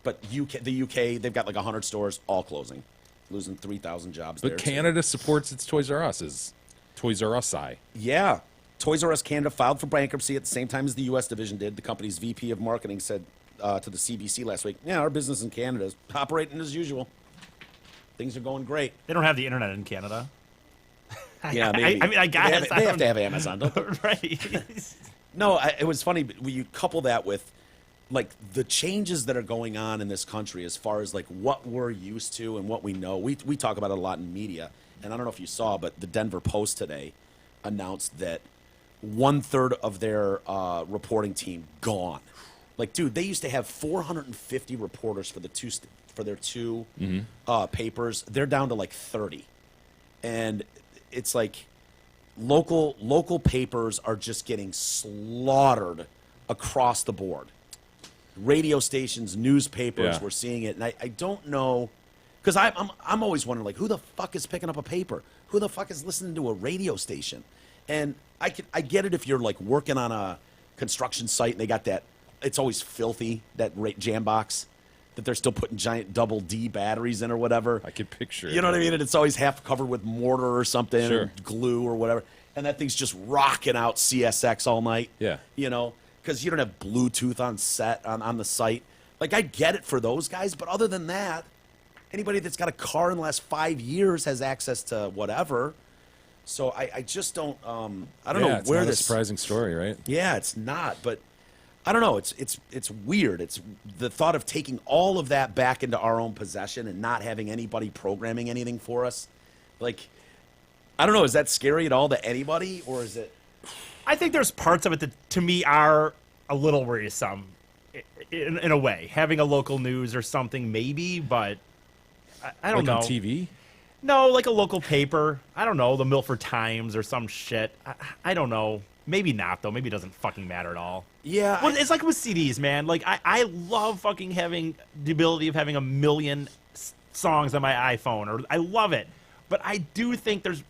But the UK, they've got like 100 stores, all closing. Losing 3,000 jobs But there. Canada supports its Toys R Us. Toys R Us. Yeah. Toys R Us Canada filed for bankruptcy at the same time as the U.S. division did. The company's VP of marketing said to the CBC last week, "Yeah, our business in Canada is operating as usual. Things are going great." They don't have the internet in Canada. Yeah, maybe. I mean, I guess they have to have Amazon, don't they? Right. No, it was funny. When you couple that with, like, the changes that are going on in this country as far as, like, what we're used to and what we know. We talk about it a lot in media. And I don't know if you saw, but the Denver Post today announced that 1/3 of their reporting team gone. Like, dude, they used to have 450 reporters for their two papers. They're down to, like, 30. And it's like local papers are just getting slaughtered across the board. Radio stations, newspapers, Yeah. we're seeing it, and I don't know, because I'm always wondering, like, who the fuck is picking up a paper? Who the fuck is listening to a radio station? And I get it if you're, like, working on a construction site and they got that, it's always filthy, that jam box that they're still putting giant double D batteries in or whatever. I could picture it. You know what I mean? And it's always half covered with mortar or something, Sure. or glue or whatever. And that thing's just rocking out CSX all night. Yeah. You know, because you don't have Bluetooth on set on the site. Like, I get it for those guys, but other than that, anybody that's got a car in the last 5 years has access to whatever. So I just don't I don't know It's where not this a surprising story, right? Yeah, it's not, but I don't know. It's weird. It's the thought of taking all of that back into our own possession and not having anybody programming anything for us. Like, I don't know. Is that scary at all to anybody, or is it? I think there's parts of it that, to me, are a little worrisome, in a way. Having a local news or something, maybe, but I don't Like know. on TV? No, like a local paper. I don't know, the Milford Times or some shit. I don't know. Maybe not, though. Maybe it doesn't fucking matter at all. Yeah. Well, it's like with CDs, man. Like, I love fucking having the ability of having 1 million songs on my iPhone, or I love it. But I do think there's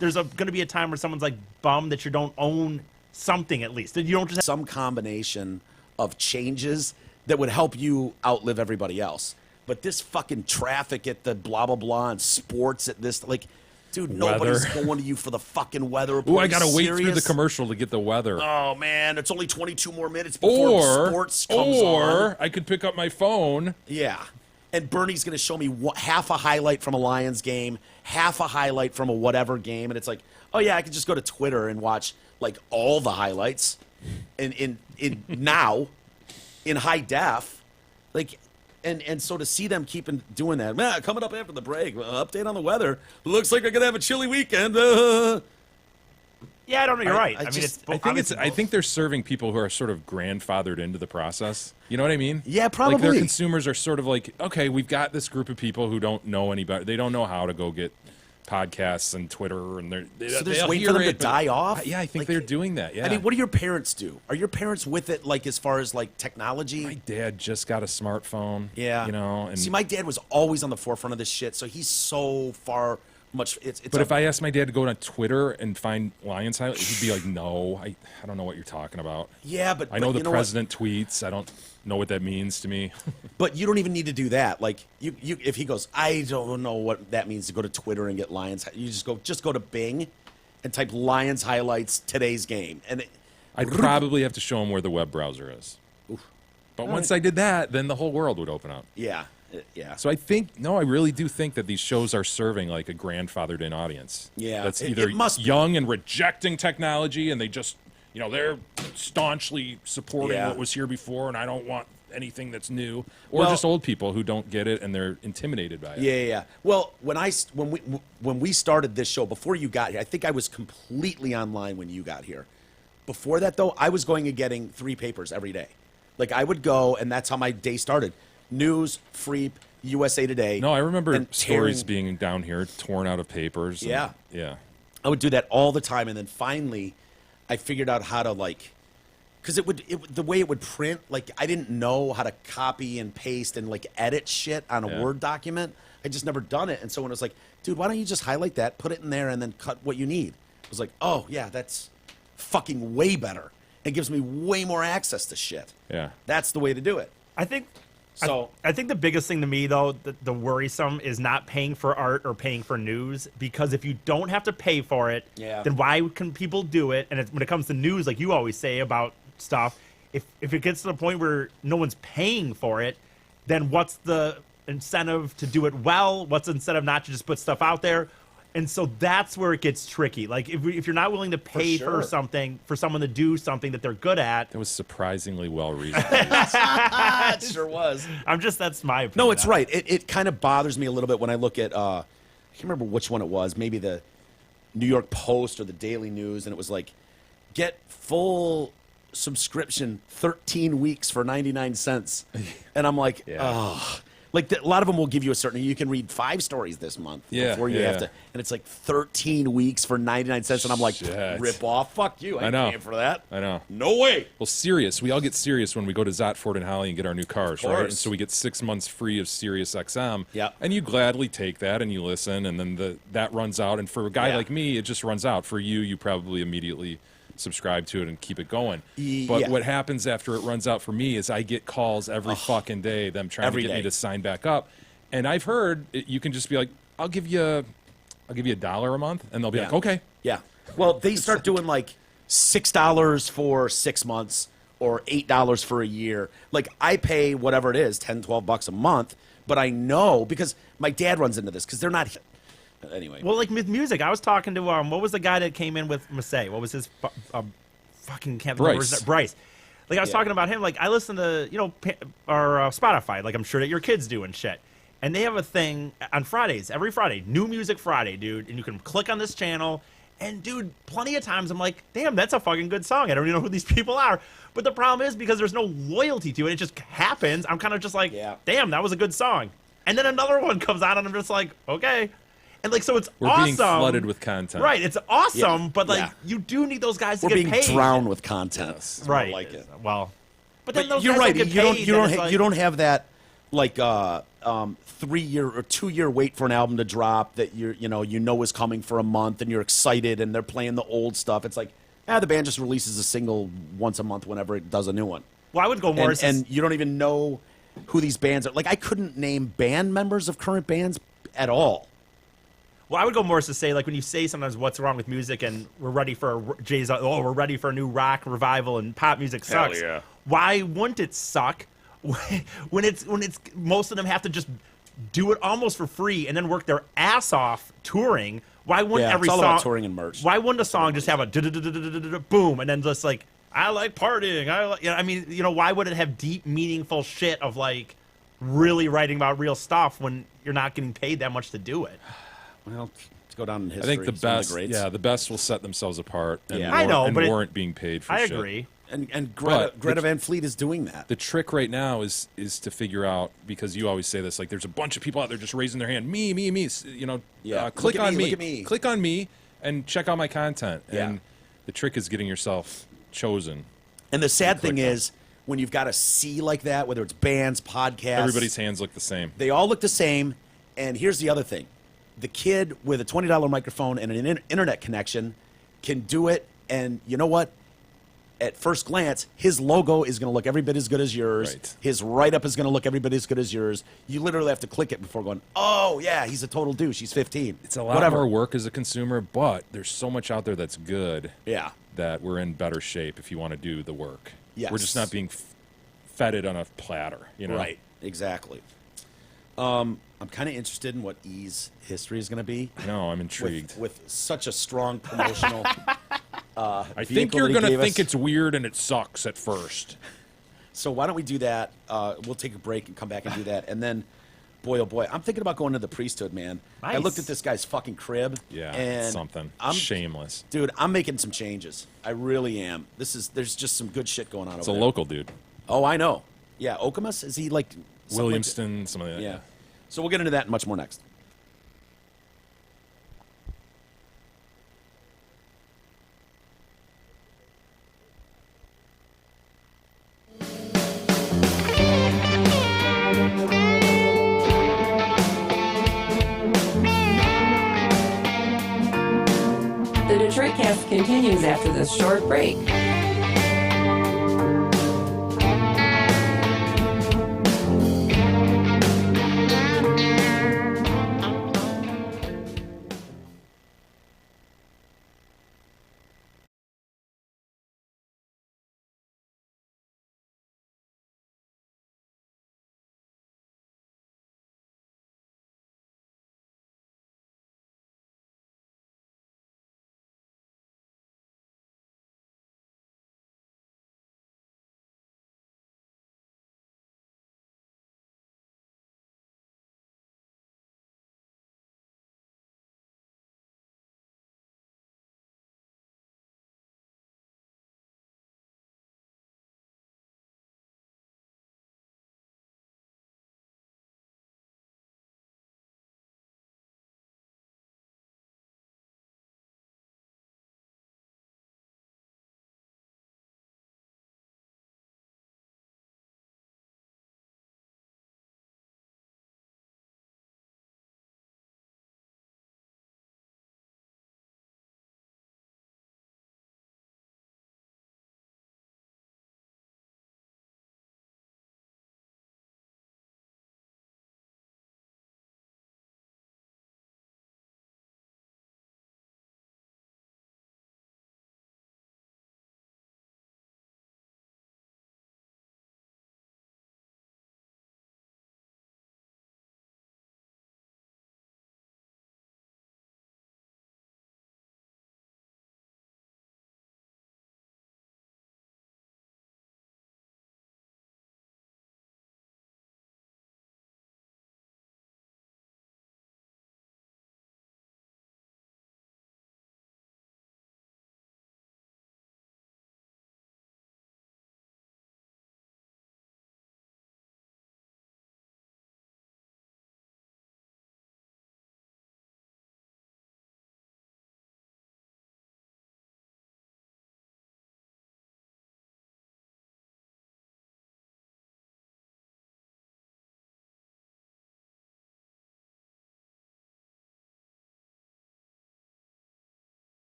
going to be a time where someone's like bummed that you don't own something, at least. That you don't just have some combination of changes that would help you outlive everybody else. But this fucking traffic at the blah blah blah and sports at this, like, dude, nobody's going to you for the fucking weather report. Ooh, I gotta wait through the Serious? commercial to get the weather. Oh man, it's only 22 more minutes before sports comes on. Or I could pick up my phone. Yeah. And Bernie's going to show me half a highlight from a Lions game, half a highlight from a whatever game, and it's like, oh yeah, I could just go to Twitter and watch, like, all the highlights in now in high def. Like, and so to see them keep doing that, man, coming up after the break, update on the weather. Looks like we're going to have a chilly weekend. Yeah, I don't know. You're right. I mean, I think they're serving people who are sort of grandfathered into the process. You know what I mean? Yeah, Like, probably. their consumers are sort of like, okay, we've got this group of people who don't know any better. They don't know how to go get podcasts and Twitter, and So they're they'll just waiting hear for them to it, but- die off? Yeah, I think Like, they're doing that. Yeah. I mean, what do your parents do? Are your parents with it, like, as far as, like, technology? My dad just got a smartphone. Yeah. You know, and See, my dad was always on the forefront of this shit, so he's so far much. It's but if I asked my dad to go on Twitter and find Lions highlights, he'd be like, "No, I don't know what you're talking about. yeah, but I know but the you know president tweets. I don't know what that means to me." But you don't even need to do that. Like, you if he goes, I don't know what that means to go to Twitter and get Lions. You just go to Bing and type Lions highlights today's game, and I'd probably have to show him where the web browser is. But once I did that, then the whole world would open up. yeah. So I really do think that these shows are serving like a grandfathered in audience. Yeah, That's it either must be. young and rejecting technology, and they just, they're staunchly supporting Yeah. what was here before, and I don't want anything that's new. Or Well- just old people who don't get it and they're intimidated by it. Yeah. Well, when we started this show before you got here, I think I was completely online when you got here. Before that, though, I was going and getting 3 papers every day. Like, I would go, and that's how my day started. News, Freep, USA Today. No, I remember and stories tearing- being down here, torn out of papers. and- Yeah. Yeah. I would do that all the time, and then finally, I figured out how to, like, because the way it would print, like, I didn't know how to copy and paste and, like, edit shit on a Yeah. Word document. I just never done it, and so when it was like, dude, why don't you just highlight that, put it in there, and then cut what you need? I was like, oh yeah, that's fucking way better. It gives me way more access to shit. Yeah. That's the way to do it. I think So I think the biggest thing to me, though, the worrisome is not paying for art or paying for news, because if you don't have to pay for it, then why can people do it? And when it comes to news, like you always say about stuff, if it gets to the point where no one's paying for it, then what's the incentive to do it well? What's the incentive not to just put stuff out there? And so that's where it gets tricky. Like if you're not willing to pay for something, for someone to do something that they're good at. That was surprisingly well reasoned. it sure was. That's my opinion. No, it's right. It kind of bothers me a little bit when I look at, I can't remember which one it was, maybe the New York Post or the Daily News, and it was like, get full subscription 13 weeks for 99 cents. And I'm like, oh. Like, a lot of them will give you a certain, you can read 5 stories this month before you have to, and it's like 13 weeks for 99 cents, and I'm like, rip off, fuck you, I ain't paying for that. I know. No way. Well, Sirius, we all get Sirius when we go to Zotford and Holly and get our new cars, right? And so we get 6 months free of Sirius XM. Yeah. And you gladly take that and you listen, and then that runs out, and for a guy like me, it just runs out. For you, you probably immediately subscribe to it and keep it going. But what happens after it runs out for me is I get calls every fucking day, them trying to get me to sign back up. And I've heard you can just be like, I'll give you $1 a month, and they'll be like, okay. Yeah. Well, they start doing like $6 for 6 months or $8 for a year. Like, I pay whatever it is, $10-12 a month, but I know because my dad runs into this because they're not. Anyway. Well, like with music, I was talking to what was the guy that came in with Massey? What was his fucking can't remember his name. Bryce. Like I was talking about him. Like I listen to or Spotify. Like I'm sure that your kids do and shit. And they have a thing on Fridays, every Friday, New Music Friday, dude. And you can click on this channel. And dude, plenty of times I'm like, damn, that's a fucking good song. I don't even know who these people are. But the problem is because there's no loyalty to it. It just happens. I'm kind of just like, damn, that was a good song. And then another one comes out, and I'm just like, okay. And like, so it's We're awesome. being flooded with content. Right. It's awesome, but like, you do need those guys to get paid. We're being drowned with content. Yes. Right. I like it. Well, but then those you're guys right. don't get paid. You don't have that like 3-year or 2-year wait for an album to drop that you know is coming for a month, and you're excited, and they're playing the old stuff. It's like, the band just releases a single once a month whenever it does a new one. Well, I would go more. And you don't even know who these bands are. Like, I couldn't name band members of current bands at all. Well, I would go more as to say, like, when you say sometimes what's wrong with music and we're ready for we're ready for a new rock revival and pop music sucks. Hell yeah. Why wouldn't it suck when it's most of them have to just do it almost for free and then work their ass off touring? Why wouldn't every it's all song about touring and merch. Why wouldn't a song just have a boom and then just like, I like partying. Why would it have deep, meaningful shit of like really writing about real stuff when you're not getting paid that much to do it? Well, to go down in history. I think the best, the the best will set themselves apart and, I know, and but weren't being paid for shit. I agree. And Greta Van Fleet is doing that. The trick right now is to figure out, because you always say this, like there's a bunch of people out there just raising their hand, me, click on me, look at me. click on me, and check out my content. Yeah. And the trick is getting yourself chosen. And the sad thing is, when you've got a sea like that, whether it's bands, podcasts, Everybody's hands look the same. They all look the same. And here's the other thing. The kid with a $20 microphone and an internet connection can do it. And you know what? At first glance, his logo is going to look every bit as good as yours. Right. His write-up is going to look every bit as good as yours. You literally have to click it before going, oh, yeah, he's a total douche. He's 15. It's a lot more work as a consumer, but there's so much out there that's good that we're in better shape if you want to do the work. Yes. We're just not being fed it on a platter, Right, exactly. I'm kind of interested in what E's history is going to be. No, I'm intrigued. With such a strong promotional I think you're going to think it's weird and it sucks at first. So why don't we do that? We'll take a break and come back and do that. And then, boy, oh boy, I'm thinking about going to the priesthood, man. Nice. I looked at this guy's fucking crib. Yeah, and it's something. Shameless. Dude, I'm making some changes. I really am. There's just some good shit going on It's over a there. local dude. Oh, I know. Yeah, Okamus? Is he like... Williamston, something like that. Yeah. So we'll get into that and much more next. The Detroit Cast continues after this short break.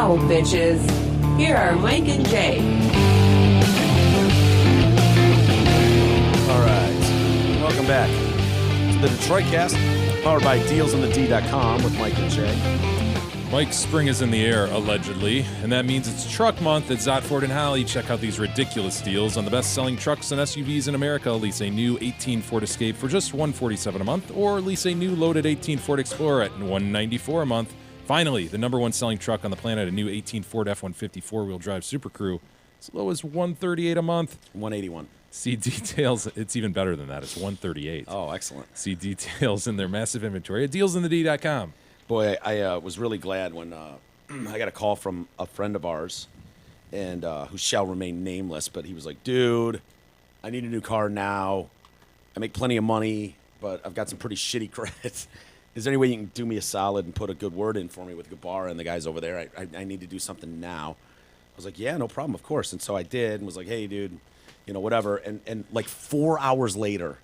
Now, bitches, here are Mike and Jay. All right. Welcome back to the Detroit Cast, powered by DealsOnTheD.com with Mike and Jay. Mike, spring is in the air, allegedly, and that means it's truck month at Zott Ford and Holly. Check out these ridiculous deals on the best-selling trucks and SUVs in America. Lease a new 18 Ford Escape for just $147 a month, or lease a new loaded 18 Ford Explorer at $194 a month. Finally, the number one selling truck on the planet, a new 18 Ford F-150 four-wheel drive Super Crew, as low as $138 a month. 181. See details. It's even better than that. It's $138. Oh, excellent. See details in their massive inventory at DealsOnTheD.com. Boy, I was really glad when I got a call from a friend of ours, and who shall remain nameless, but he was like, dude, I need a new car now. I make plenty of money, but I've got some pretty shitty credit. Is there any way you can do me a solid and put a good word in for me with Gabar and the guys over there? I need to do something now. I was like, yeah, no problem, of course. And so I did and was like, hey, dude, you know, whatever. And like 4 hours later,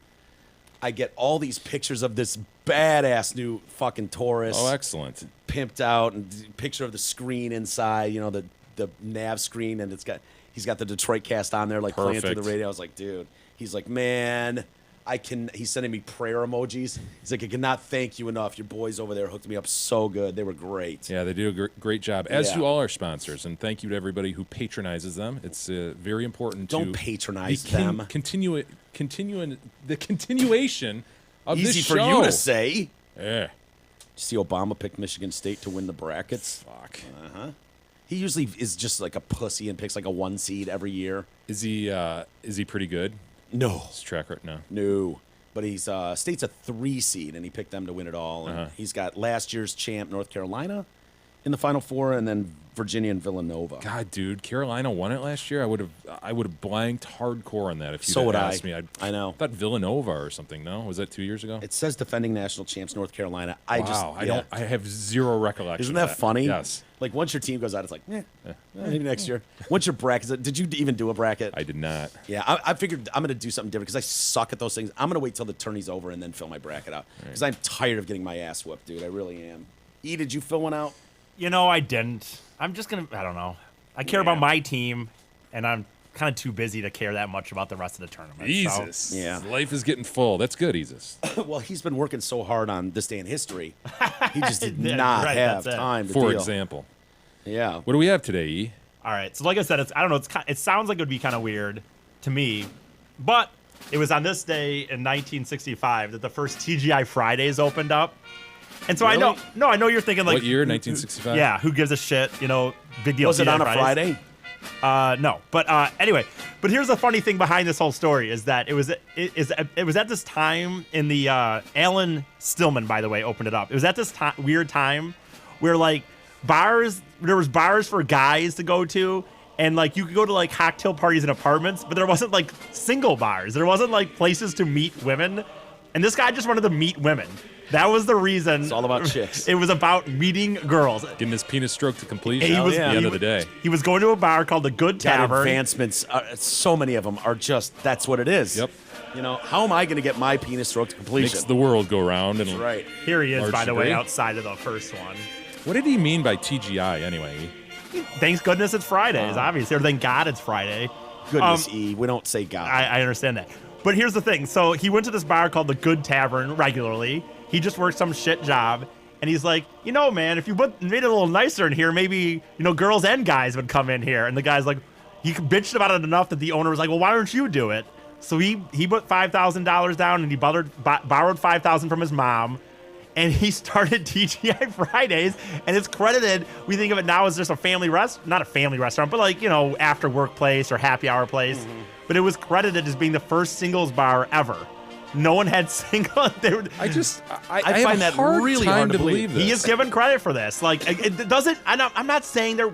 I get all these pictures of this badass new fucking Taurus. Oh, excellent. Pimped out, and picture of the screen inside, you know, the nav screen, and he's got the Detroit Cast on there, like playing through the radio. I was like, dude. He's like, man, he's sending me prayer emojis. He's like, I cannot thank you enough. Your boys over there hooked me up so good. They were great. Yeah, they do a great job, as Yeah. do all our sponsors. And thank you to everybody who patronizes them. It's very important Don't to patronize them. Continuing the continuation of Easy this for show. you to say. Yeah. Did you see Obama pick Michigan State to win the brackets? Fuck. He usually is just like a pussy and picks like a 1 seed every year. Is he pretty good? No. His track right now. No. But he's State's a 3 seed, and he picked them to win it all. And he's got last year's champ North Carolina in the Final Four, and then Virginia and Villanova. God, dude, Carolina won it last year. I would have blanked hardcore on that if you So would I. asked me. I know. I thought Villanova or something. No, was that 2 years ago? It says defending national champs North Carolina. I have zero recollection. Isn't of that funny? Yes, Like once your team goes out, it's like, maybe next year. Once your bracket, did you even do a bracket? I did not. Yeah, I figured I'm going to do something different because I suck at those things. I'm going to wait till the tourney's over and then fill my bracket out because I'm tired of getting my ass whooped, dude. I really am. E, did you fill one out? You know, I didn't. I'm just going to, I don't know. I care about my team, and I'm kind of too busy to care that much about the rest of the tournament. Jesus. So. Yeah. Life is getting full. That's good, Jesus. Well, he's been working so hard on this day in history. He just did Yeah, not right, have that's it. time to For deal. example. Yeah. What do we have today, E? All right. So like I said, I don't know. It sounds like it would be kind of weird to me, but it was on this day in 1965 that the first TGI Fridays opened up. And so Really? I know you're thinking like, What year? 1965? yeah, who gives a shit? You know, big deal. Was it TGI on a Fridays. Friday? No, but anyway, but here's the funny thing behind this whole story is that it was at this time in the Alan Stillman, by the way, opened it up. It was at this weird time where like there was bars for guys to go to, and like you could go to like cocktail parties in apartments, but there wasn't like single bars. There wasn't like places to meet women, and this guy just wanted to meet women. That was the reason. It's all about chicks. It was about meeting girls. Getting his penis stroke to completion He at was- the end he of the day. He was going to a bar called the Good God, Tavern. advancements, so many of them are just, that's what it is. Yep. You know, how am I going to get my penis stroke to completion? Makes the world go round. And That's right. Here he is, Large by the way, degree. outside of the first one. What did he mean by TGI anyway? Thanks goodness it's Fridays, obviously. Or thank God it's Friday. Goodness, E, we don't say God. I understand that. But here's the thing. So he went to this bar called the Good Tavern regularly. He just worked some shit job. And he's like, you know, man, if you made it a little nicer in here, maybe, you know, girls and guys would come in here. And the guy's like, he bitched about it enough that the owner was like, well, why don't you do it? So he put $5,000 down, and he borrowed $5,000 from his mom. And he started TGI Fridays, and it's credited. We think of it now as just a family not a family restaurant, but like, you know, after work place or happy hour place. Mm-hmm. But it was credited as being the first singles bar ever. No one had single. I I have find a that hard really time hard to to believe this. He is given credit for this. Like, it doesn't. I'm not saying there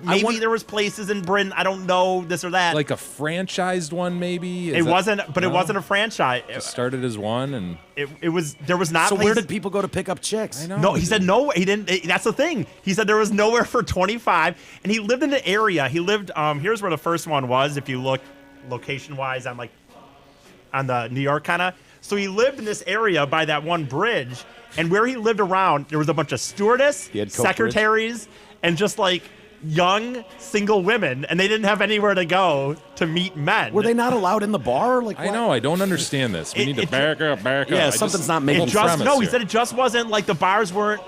was places in Britain. I don't know this or that. like a franchised one, maybe. it wasn't a franchise. It started as one, and It was. There was not. So where places- did people go to pick up chicks? I know. No, he said no. He didn't. That's the thing. He said there was nowhere for 25, and he lived in the area. He lived. Here's where the first one was. If you look location-wise on the New York kind of. So he lived in this area by that one bridge, and where he lived around, there was a bunch of stewardess, He had Coke secretaries, and just like young single women, and they didn't have anywhere to go to meet men. Were they not allowed in the bar? Like I what? know. I don't understand this. We need to back up. Yeah, I something's not making It just premise no. He here. said it just wasn't like the bars weren't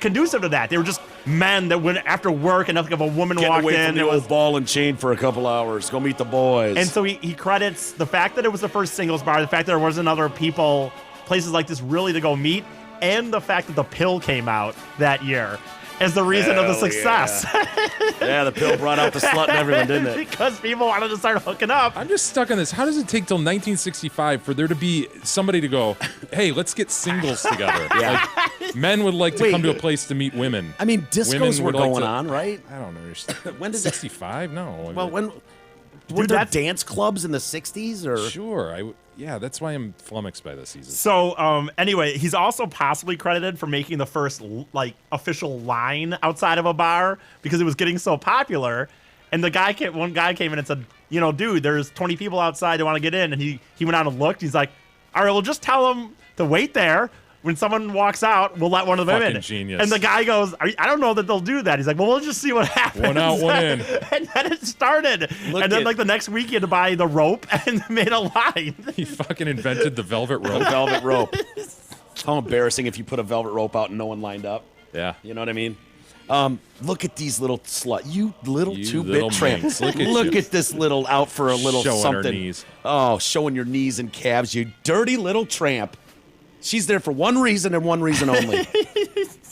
conducive to that. They were just men that went after work, and nothing of a woman Getting walked away in. from the It was old ball and chain for a couple hours. Go meet the boys. And so he credits the fact that it was the first singles bar, the fact that there wasn't other people, places like this really to go meet, and the fact that the pill came out that year as the reason of the Hell success. yeah, the pill brought out the slut and everyone, didn't it? Because people wanted to start hooking up. I'm just stuck on this. How does it take till 1965 for there to be somebody to go, hey, let's get singles together? Yeah. Like, men would like to Wait. come to a place to meet women. I mean, discos Women were would like going to- on, right? I don't understand. When did 65? No. Well, when were Dude, there that's- dance clubs in the 60s? Or Sure. Yeah, that's why I'm flummoxed by this season. So anyway, he's also possibly credited for making the first like official line outside of a bar because it was getting so popular. And one guy came in and said, dude, there's 20 people outside that want to get in. And he went out and looked. He's like, all right, well, just tell them to wait there. When someone walks out, we'll let one of them Fucking in. genius. And the guy goes, I don't know that they'll do that. He's like, well, we'll just see what happens. One out, one in. And then it started. Look and then at- like the next week, you had to buy the rope and made a line. He fucking invented the velvet rope. velvet rope. How embarrassing if you put a velvet rope out and no one lined up. Yeah. You know what I mean? Look at these little You little two-bit tramps. minx. Look at you. this little out for a little Showing her something. knees. Oh, showing your knees and calves, you dirty little tramp. She's there for one reason and one reason only.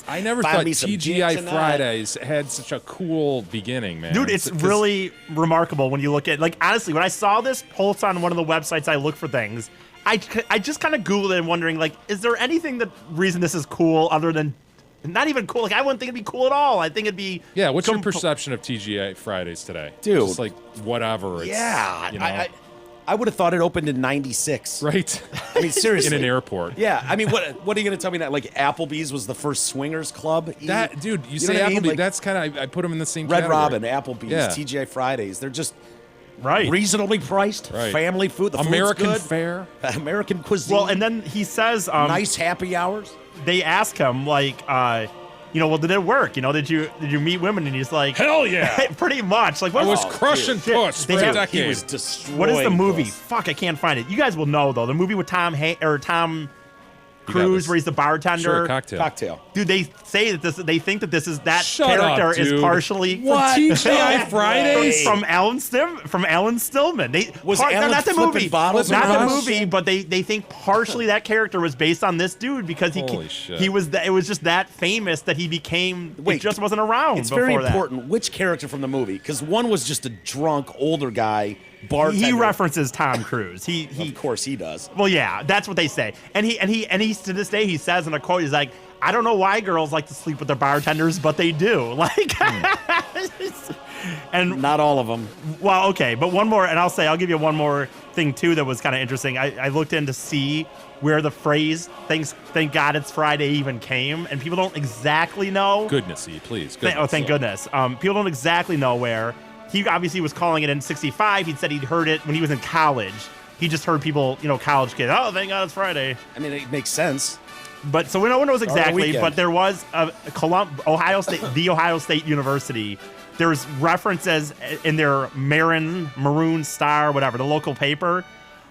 I never Find thought me some TGI dicks tonight. Fridays had such a cool beginning, man. Dude, it's 'Cause- really remarkable when you look at, like, honestly, when I saw this post on one of the websites I look for things, I just kind of Googled it and wondering, like, is there anything that reason this is cool other than not even cool? Like, I wouldn't think it'd be cool at all. I think it'd be. Yeah, what's your perception of TGI Fridays today? Dude. Just like whatever. It's, Yeah. You know, I would have thought it opened in 96. right? I mean, seriously. In an airport. Yeah, I mean, what are you going to tell me that, like, Applebee's was the first swingers club? That dude, you know say what I mean? Applebee's, Like, that's kind of I put them in the same Red category. Robin, Applebee's, Yeah. TGI Fridays. They're just Right. reasonably priced, Right. family food. The American food's good. fare. American cuisine. Well, and then he says, nice happy hours. they ask him, like, well, did it work? Did you meet women? And he's like, Hell yeah! pretty much. Like, what I was was crushing dude. puss They for a have- decade. He was destroying. What is the movie? puss. Fuck, I can't find it. You guys will know though. The movie with Tom You got Cruise, this. where he's the bartender. Sure, cocktail. Cocktail. Dude, they say that they think that this is that Shut character up, is dude. partially What? TGI Fridays? from Alan Stillman. They Was Alan not the flipping movie, bottles not around? the movie, but they think partially that character was based on this dude because Holy shit. he was it was just that famous that he became. Wait, it just wasn't around. It's before very that. important which character from the movie, because one was just a drunk older guy bartender. He references Tom Cruise. He Of course he does. Well, yeah, that's what they say. And he to this day he says in a quote, he's like, I don't know why girls like to sleep with their bartenders, but they do. Like, and Not all of them. well, okay, but one more, and I'll give you one more thing too that was kind of interesting. I looked in to see where the phrase "Thank God it's Friday" even came, and people don't exactly know. Goodnessy, please. Thank goodness. People don't exactly know where. He obviously was calling it in '65. He'd said he'd heard it when he was in college. He just heard people, college kids, oh, thank God it's Friday. I mean, it makes sense. But so no one knows exactly, weekend. but there was Ohio State, the Ohio State University. There's references in their Maroon Star, whatever, the local paper,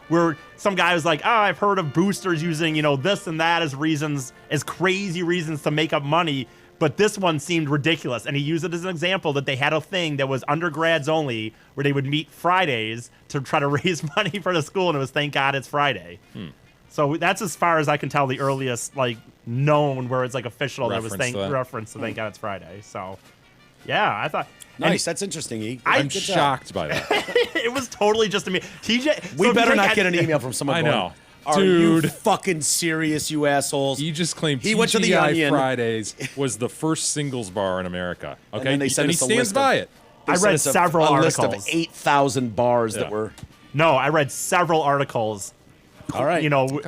where some guy was like, oh, I've heard of boosters using, this and that as crazy reasons to make up money. But this one seemed ridiculous. And he used it as an example that they had a thing that was undergrads only where they would meet Fridays to try to raise money for the school. And it was, thank God it's Friday. So that's as far as I can tell the earliest known where it's official that was reference to thank God it's Friday. So yeah, I thought Nice. That's interesting, E. I'm Good job. shocked by that. it was totally just a me. TJ, We so better TJ not got- get an email from someone I going, know. Are you Dude. fucking serious, you assholes? He just claimed He went to the TGI Onion. Fridays was the first singles bar in America. Okay, then they sent he us a stands list by of- it. They I sent read us several a list articles. of 8,000 bars Yeah. that were. No, I read several articles. All right.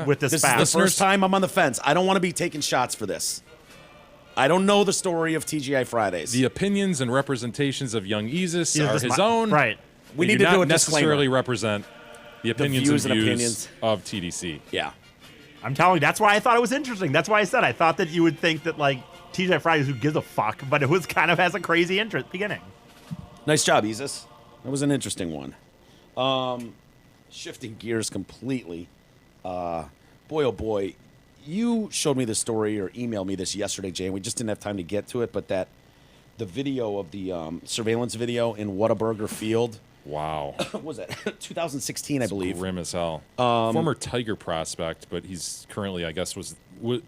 With this This fact. is the first time I'm on the fence. I don't want to be taking shots for this. I don't know the story of TGI Fridays. The opinions and representations of young Isis Yeah, are this his mi- own. right. We They need do to do not a disclaimer. necessarily represent the opinions views and and views opinions. of TDC. Yeah. I'm telling you, that's why I thought it was interesting. That's why I said I thought that you would think that TGI Fridays, who gives a fuck, but it was kind of has a crazy interest beginning. Nice job, Isis. That was an interesting one. Shifting gears completely. Boy, oh boy, you showed me this story or emailed me this yesterday, Jay, and we just didn't have time to get to it, but the video of the surveillance video in Whataburger Field. Wow. What was that? 2016, I believe. Grim as hell. Former Tiger prospect, but he's currently, I guess,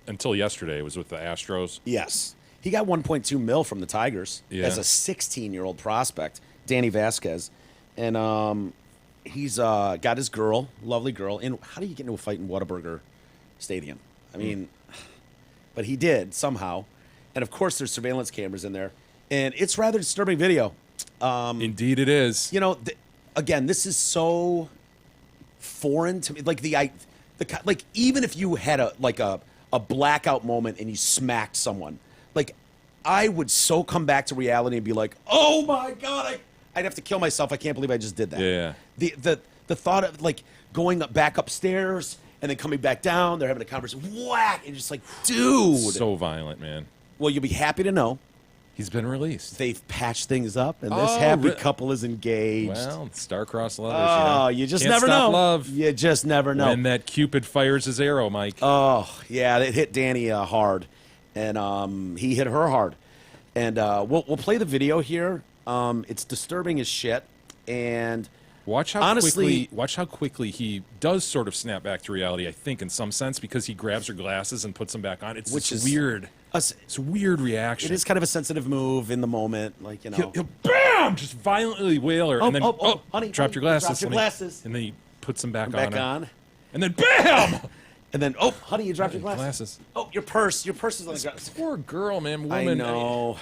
until yesterday, was with the Astros. Yes. He got 1.2 mil from the Tigers as a 16-year-old prospect, Danny Vasquez. And he's got his girl, lovely girl. And how do you get into a fight in Whataburger Stadium? I mean, but he did somehow. And, of course, there's surveillance cameras in there. And it's rather disturbing video. Indeed it is. You know, again, this is so foreign to me. Like, like even if you had a blackout moment and you smacked someone, like, I would so come back to reality and be like, oh, my God, I'd have to kill myself. I can't believe I just did that. Yeah. The thought of, like, going back upstairs and then coming back down, they're having a conversation, whack, and just like, dude. So violent, man. Well, you'll be happy to know He's been released. they've patched things up, and this happy couple is engaged. Well, star-crossed lovers. Oh, you just Can't never stop know. love. You just never know. When that Cupid fires his arrow, Mike. Oh, yeah, it hit Danny hard, and he hit her hard. And we'll play the video here. It's disturbing as shit, and Watch how honestly, quickly he does sort of snap back to reality. I think in some sense because he grabs her glasses and puts them back on. It's Which this is weird. It's a weird reaction. it is kind of a sensitive move in the moment, like, you know. He'll bam, just violently wail her, and then honey, dropped your honey, glasses. dropped your glasses. And then he puts them back, Back on. on. And then bam. And then, honey, you dropped your glasses. Oh, your purse is on the ground. Poor girl, man, woman. I know.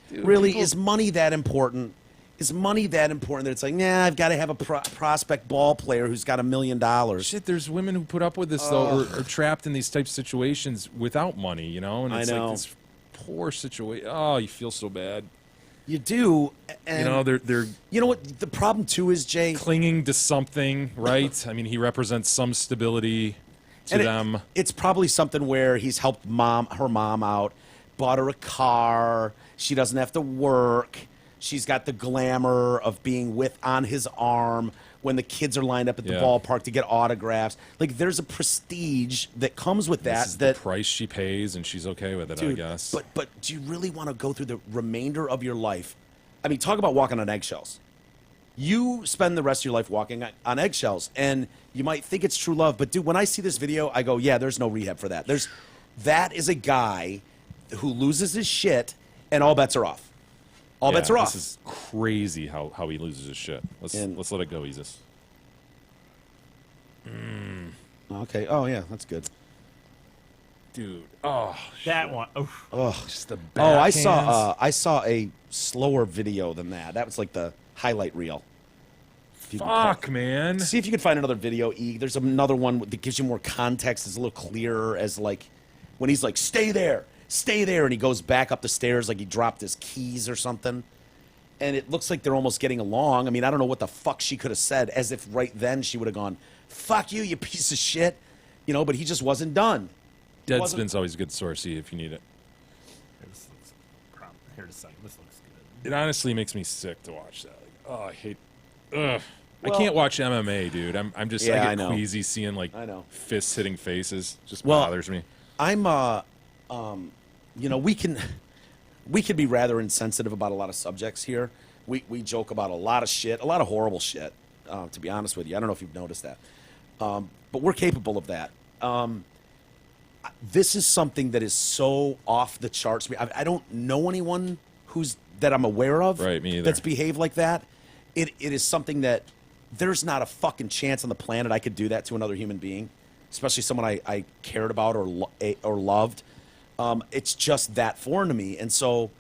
Dude, Really, people- is money that important? Is money that important that it's like, nah, I've got to have a prospect ball player who's got $1 million? Shit, there's women who put up with this though, or are trapped in these types of situations without money, you know. And it's I know. like this poor situation. Oh, you feel so bad. You do. And You know, they're you know what the problem too is, Jay? clinging to something, right? I mean, he represents some stability to And them. It's probably something where he's helped her mom out, bought her a car. She doesn't have to work. She's got the glamour of being on his arm when the kids are lined up at the Yeah. ballpark to get autographs. Like, there's a prestige that comes with that. This is the price she pays, and she's okay with it, I Dude, guess. But do you really want to go through the remainder of your life? I mean, talk about walking on eggshells. You spend the rest of your life walking on eggshells, and you might think it's true love, but dude, when I see this video, I go, yeah, there's no rehab for that. That is a guy who loses his shit, and all bets are off. All bets are off. This is crazy how he loses his shit. Let's let it go, Isis. Okay. Oh yeah, that's good. Dude, oh, That one. Oof. just the Oh, I backhands. saw a slower video than that. That was like the highlight reel. If you can call- Fuck, man. See if you can find another video, E. There's another one that gives you more context. It's a little clearer as, like, when he's like, stay there, and he goes back up the stairs like he dropped his keys or something. And it looks like they're almost getting along. I mean, I don't know what the fuck she could have said, as if right then she would have gone, fuck you, you piece of shit. You know, but he just wasn't done. Deadspin's always a good source, see if you need it. This looks here in a second. This looks good. It honestly makes me sick to watch that. Like, oh, I hate. Ugh. I Well- can't watch MMA, dude. I'm just Yeah, I I get know. queasy seeing like I know. fists hitting faces. Just Well, bothers me. I'm you know, we can be rather insensitive about a lot of subjects here. We joke about a lot of shit, a lot of horrible shit, to be honest with you. I don't know if you've noticed that. But we're capable of that. This is something that is so off the charts. I don't know anyone that I'm aware of Right, me either. that's behaved like that. It is something that there's not a fucking chance on the planet I could do that to another human being, especially someone I cared about or loved. It's just that foreign to me. And so,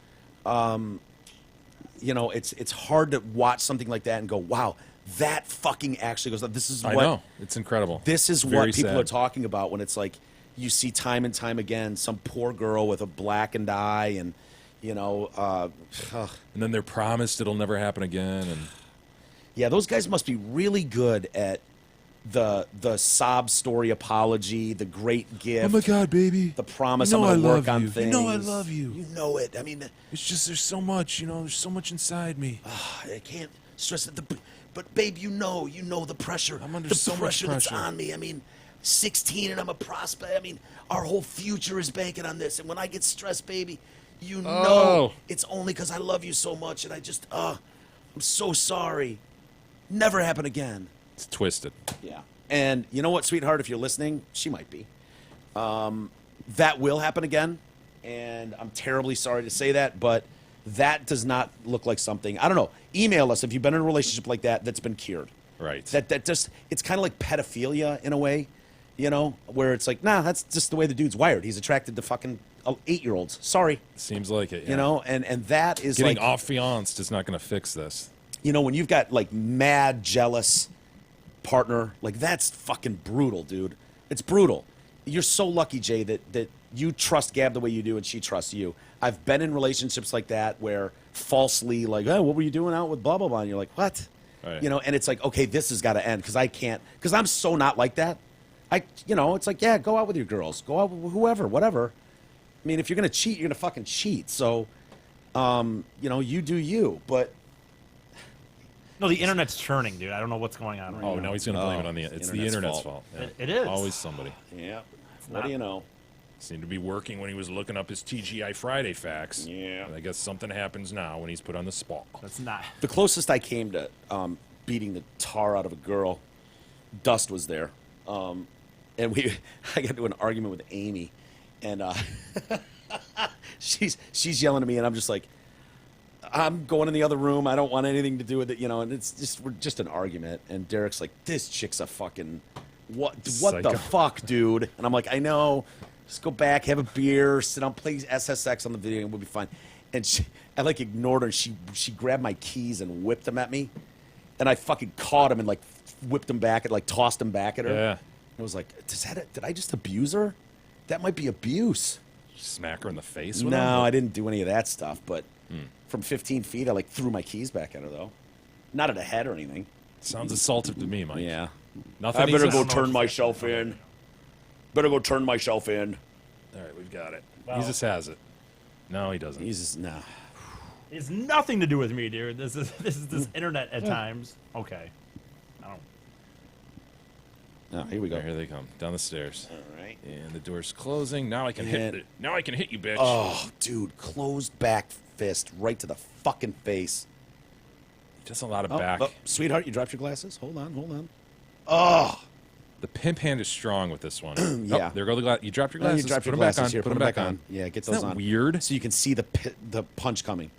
you know, it's hard to watch something like that and go, wow, that fucking actually goes on. This is I what know. It's incredible. this is Very what people sad. are talking about when it's like you see time and time again some poor girl with a blackened eye and, you know, And then they're promised it'll never happen again. And yeah, those guys must be really good at the sob story apology, the great gift. Oh my God, baby! The promise you know I'm going to I work love on you. things. You know I love you. You know it. I mean, It's just there's so much. There's so much inside me. I can't stress it. But babe, you know the pressure. I'm under the so much pressure that's pressure. on me. I mean, 16 and I'm a prospect. I mean, our whole future is banking on this. And when I get stressed, baby, you know Oh. it's only because I love you so much. And I just, I'm so sorry. Never happen again. It's twisted. Yeah. And you know what, sweetheart, if you're listening, she might be. That will happen again. And I'm terribly sorry to say that, but that does not look like something. I don't know. Email us if you've been in a relationship like that that's been cured. Right. That just, it's kind of like pedophilia in a way, where it's like, nah, that's just the way the dude's wired. He's attracted to fucking 8-year-olds. Sorry. Seems like it. Yeah. And that is Getting like, off-fianced is not going to fix this. when you've got like mad, jealous partner, like that's fucking brutal, dude. It's brutal. You're so lucky, Jay, that you trust Gab the way you do and she trusts you. I've been in relationships like that where falsely, like, oh, what were you doing out with blah, blah, blah? And you're like, what? Right. And it's like, okay, this has got to end because I can't, because I'm so not like that. It's like, yeah, go out with your girls. Go out with whoever, whatever. I mean, if you're going to cheat, you're going to fucking cheat. So, you do you. But No, the internet's churning, dude. I don't know what's going on right Oh, now. now he's going to blame it on the. It's the internet's fault. Yeah. It is. Always somebody. yeah, what not- do you know? Seemed to be working when he was looking up his TGI Friday facts. Yeah. And I guess something happens now when he's put on the spot. That's not. The closest I came to beating the tar out of a girl, Dust was there, and I got into an argument with Amy, and she's yelling at me, and I'm just like, I'm going in the other room. I don't want anything to do with it, and we're just an argument. And Derek's like, this chick's a fucking what the Psycho. fuck, dude? And I'm like, I know. Just go back, have a beer, sit down, play SSX on the video, and we'll be fine. And I like ignored her. And she grabbed my keys and whipped them at me, and I fucking caught him and like whipped him back and like tossed him back at her. Yeah. I was like, did I just abuse her? That might be abuse. Smack her in the face with No, him? I didn't do any of that stuff. But from 15 feet, I like threw my keys back at her though, not at her head or anything. Sounds assaultive to me, Mike. Yeah. Nothing I better easy. go turn myself in. Better go turn myself in. All right, we've got it. Wow. He just has it. No, he doesn't. He's just nah. It has nothing to do with me, dude. This is this internet at times. Okay. I don't. Oh, here we go. Here they come down the stairs, All right. and the door's closing. Now I can hit it. Now I can hit you, bitch. Oh, dude, closed back fist right to the fucking face. Just a lot of Oh, back. oh, sweetheart, you dropped your glasses? Hold on. Oh, The pimp hand is strong with this one. Yeah. Oh, there go the glass. You dropped your no, glasses. you dropped your Put them back glasses on. here. Put them back on. Yeah, get Isn't those that on. weird? So you can see the punch coming.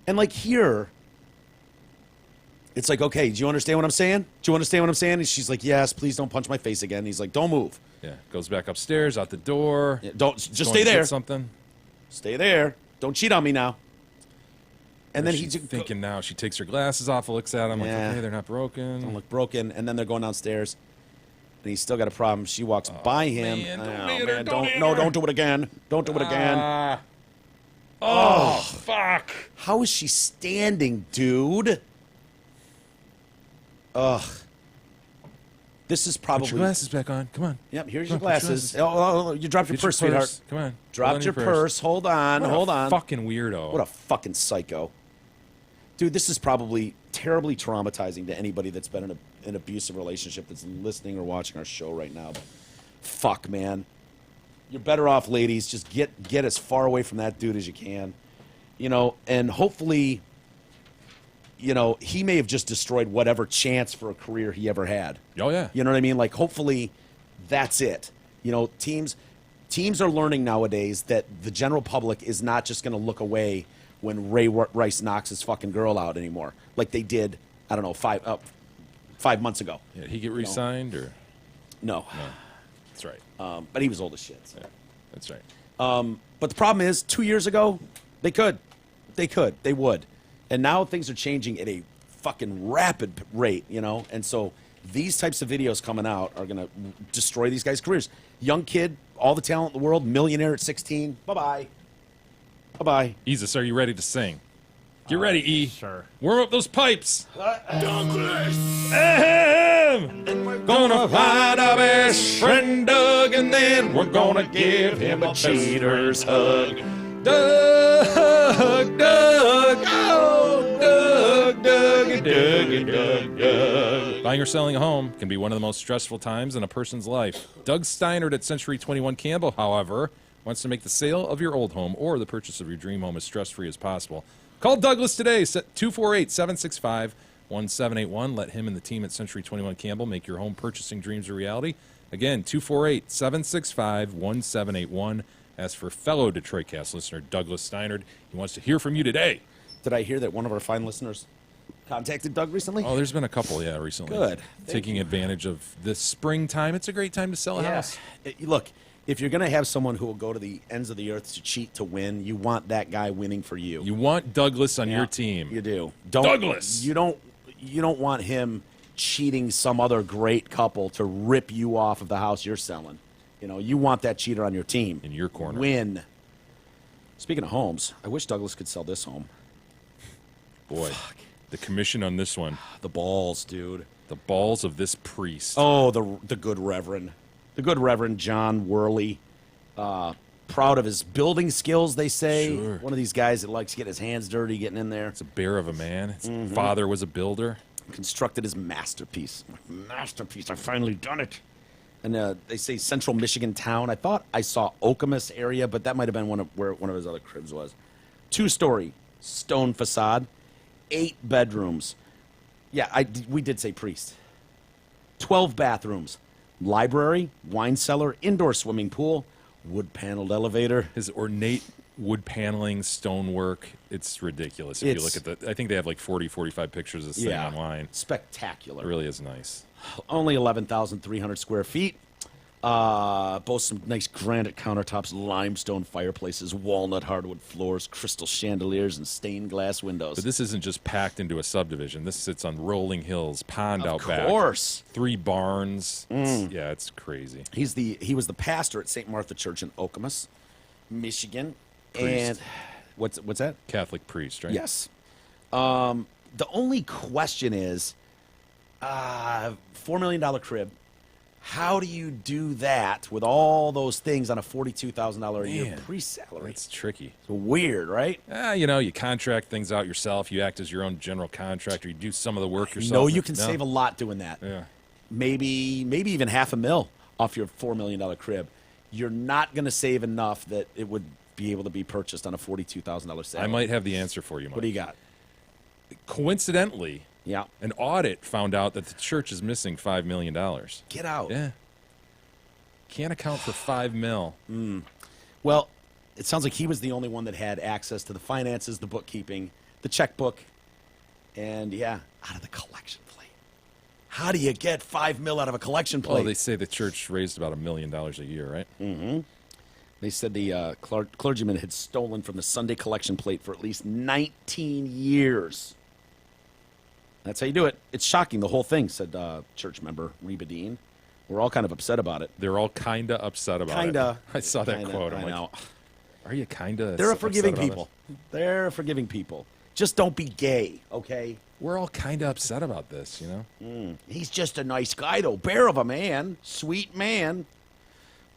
And like here, it's like, okay, do you understand what I'm saying? Do you understand what I'm saying? And she's like, yes, please don't punch my face again. And he's like, don't move. Yeah. Goes back upstairs, out the door. Yeah, don't just Going stay to get there. Something. Stay there. Don't cheat on me now. And then She's he's thinking now. She takes her glasses off, looks at him, like, Yeah. okay, they're not broken. don't look broken. And then they're going downstairs. And he's still got a problem. She walks by him. man, don't Oh, hit her, man, don't hit no, her. don't do it again. Don't do it again. Ah. Oh, fuck. How is she standing, dude? Ugh. This is Put probably. your glasses back on. Come on. Yep, here's Come your on, put your glasses. glasses. Oh, you dropped your Get your purse, sweetheart. purse. Come on. Dropped your purse. Hold on, What hold a on. Fucking weirdo. What a fucking psycho. Dude, this is probably terribly traumatizing to anybody that's been in an abusive relationship that's listening or watching our show right now. But fuck, man. You're better off, ladies. Just get as far away from that dude as you can. And hopefully, he may have just destroyed whatever chance for a career he ever had. Oh, yeah. You know what I mean? Like, hopefully, that's it. Teams are learning nowadays that the general public is not just going to look away when Ray Rice knocks his fucking girl out anymore, like they did. I don't know, 5 months ago. Yeah, did he get re-signed or? No, That's right. but he was old as shit. So. That's right. But the problem is, 2 years ago, they would, and now things are changing at a fucking rapid rate, And so these types of videos coming out are gonna destroy these guys' careers. Young kid, all the talent in the world, millionaire at 16. Bye bye. Jesus, are you ready to sing? Get ready, E. Sure. Warm up those pipes. Douglas. Ahem. time. Gonna find our best friend Doug, and then we're gonna give him a cheater's hug. Doug, Doug, oh, Doug, Doug, Doug, Doug, Doug. Buying or selling a home can be one of the most stressful times in a person's life. Doug Steinert at Century 21 Campbell, however, wants to make the sale of your old home or the purchase of your dream home as stress-free as possible. Call Douglas today, 248-765-1781. Let him and the team at Century 21 Campbell make your home purchasing dreams a reality. Again, 248-765-1781. As for fellow Detroit Cast listener Douglas Steinert, he wants to hear from you today. Did I hear that one of our fine listeners contacted Doug recently? Oh, there's been a couple, recently. Good. Taking advantage of this springtime. It's a great time to sell a house. Look, if you're going to have someone who will go to the ends of the earth to cheat to win, you want that guy winning for you. You want Douglas on your team. You do. Douglas! You don't want him cheating some other great couple to rip you off of the house you're selling. You want that cheater on your team. In your corner. Win. Speaking of homes, I wish Douglas could sell this home. Boy, the commission on this one. The balls, dude. The balls of this priest. Oh, the good Reverend. The good Reverend Jon Wehrle. Proud of his building skills, they say. Sure. One of these guys that likes to get his hands dirty, getting in there. It's a bear of a man. His father was a builder. Constructed his masterpiece. Masterpiece, I've finally done it. And they say Central Michigan town. I thought I saw Okemos area, but that might have been where one of his other cribs was. 2-story stone facade, 8 bedrooms. Yeah, we did say priest. 12 bathrooms, library, wine cellar, indoor swimming pool, wood paneled elevator. His ornate wood paneling, stonework. It's ridiculous. If you look at I think they have like 40, 45 pictures of this thing online. Spectacular. It really is nice. Only 11,300 square feet. Boasts some nice granite countertops, limestone fireplaces, walnut hardwood floors, crystal chandeliers, and stained glass windows. But this isn't just packed into a subdivision. This sits on rolling hills, pond out back. Of course. 3 barns. It's crazy. He was the pastor at St. Martha Church in Okemos, Michigan. Priest. And what's that? Catholic priest, right? Yes. The only question is, $4 million crib. How do you do that with all those things on a $42,000 a year pre-salary? It's tricky. It's weird, right? You contract things out yourself. You act as your own general contractor. You do some of the work yourself. No, you can save a lot doing that. Yeah. Maybe even $500,000 off your $4 million crib. You're not going to save enough that it would be able to be purchased on a $42,000 salary. I might have the answer for you, Mike. What do you got? Coincidentally, Yeah. an audit found out that the church is missing $5 million. Get out. Yeah. Can't account for $5 million. Well, it sounds like he was the only one that had access to the finances, the bookkeeping, the checkbook, and out of the collection plate. How do you get $5 million out of a collection plate? Well, they say the church raised about $1 million a year, right? They said the clergyman had stolen from the Sunday collection plate for at least 19 years. That's how you do it. It's shocking, the whole thing, said church member Reba Dean. We're all kind of upset about it. They're all kind of upset about it. I saw that quote. I'm I like, know. are you kind of They're a forgiving upset about people. They're a forgiving people. Just don't be gay, okay? it? We're all kind of upset about this, He's just a nice guy, though. Bear of a man. Sweet man.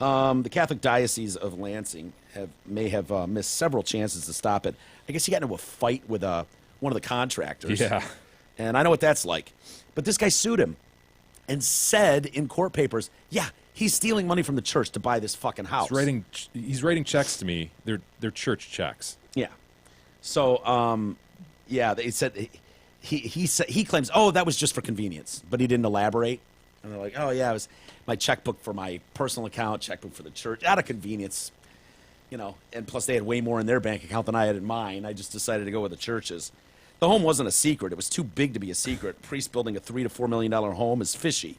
The Catholic Diocese of Lansing may have missed several chances to stop it. I guess he got into a fight with one of the contractors. Yeah. And I know what that's like. But this guy sued him and said in court papers, he's stealing money from the church to buy this fucking house. He's writing checks to me. They're church checks. Yeah. So, they said he claims, that was just for convenience, but he didn't elaborate. And they're like, it was my checkbook for my personal account, checkbook for the church, out of convenience, and plus they had way more in their bank account than I had in mine. I just decided to go with the church's. The home wasn't a secret. It was too big to be a secret. Priest building a $3 to $4 million home is fishy.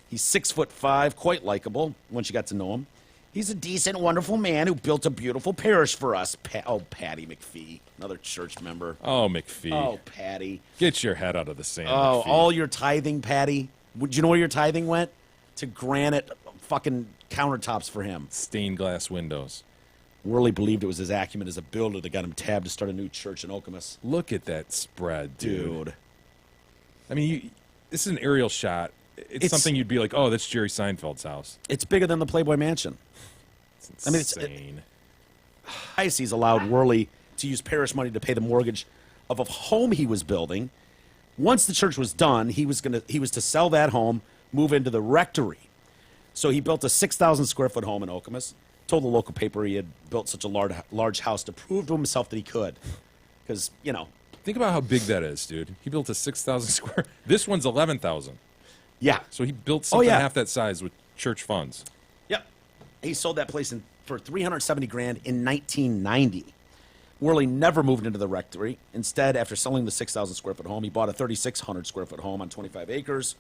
He's 6'5", quite likable once you got to know him. He's a decent, wonderful man who built a beautiful parish for us. Patty McPhee, another church member. Oh, McPhee. Oh, Patty. Get your head out of the sand, Oh, McPhee. all your tithing, Patty. Do you know where your tithing went? To granite fucking countertops for him. Stained glass windows. Wehrle believed it was his acumen as a builder that got him tabbed to start a new church in Okemos. Look at that spread, dude. Dude. I mean, this is an aerial shot It's something you'd be like, oh, that's Jerry Seinfeld's house. It's bigger than the Playboy Mansion. It's I mean, insane. Diocese allowed Wehrle to use parish money to pay the mortgage of a home he was building. Once the church was done, he was to sell that home, move into the rectory. So he built a 6,000 square foot home in Okemos. Told the local paper he had built such a large house to prove to himself that he could, because Think about how big that is, dude. He built a 6,000 square. This one's 11,000. Yeah. So he built something yeah. half that size with church funds. Yep. He sold that place for $370,000 in 1990. Wehrle never moved into the rectory. Instead, after selling the 6,000 square foot home, he bought a 3,600 square foot home on 25 acres.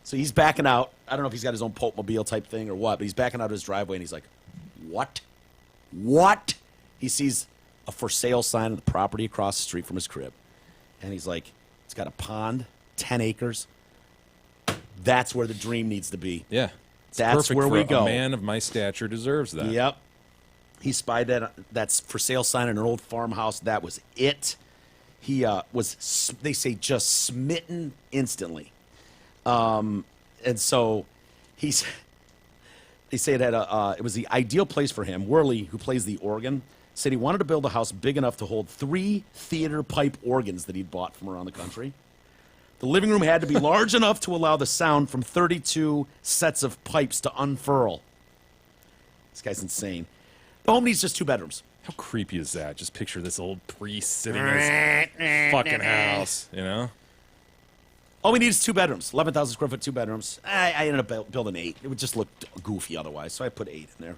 So he's backing out. I don't know if he's got his own Pope Mobile type thing or what, but he's backing out of his driveway and he's like, what? What? He sees a for sale sign of the property across the street from his crib. And he's like, it's got a pond, 10 acres. That's where the dream needs to be. Yeah. It's That's perfect where for we go. A man of my stature deserves that. Yep. He spied that's for sale sign in an old farmhouse. That was it. He was, they say, just smitten instantly. And so they say it was the ideal place for him. Wehrle, who plays the organ, said he wanted to build a house big enough to hold 3 theater pipe organs that he'd bought from around the country. The living room had to be large enough to allow the sound from 32 sets of pipes to unfurl. This guy's insane. The home needs just 2 bedrooms. How creepy is that? Just picture this old priest sitting in his fucking house, you know? All we need is 2 bedrooms. 11,000 square foot, 2 bedrooms. I ended up building 8. It would just look goofy otherwise, so I put 8 in there.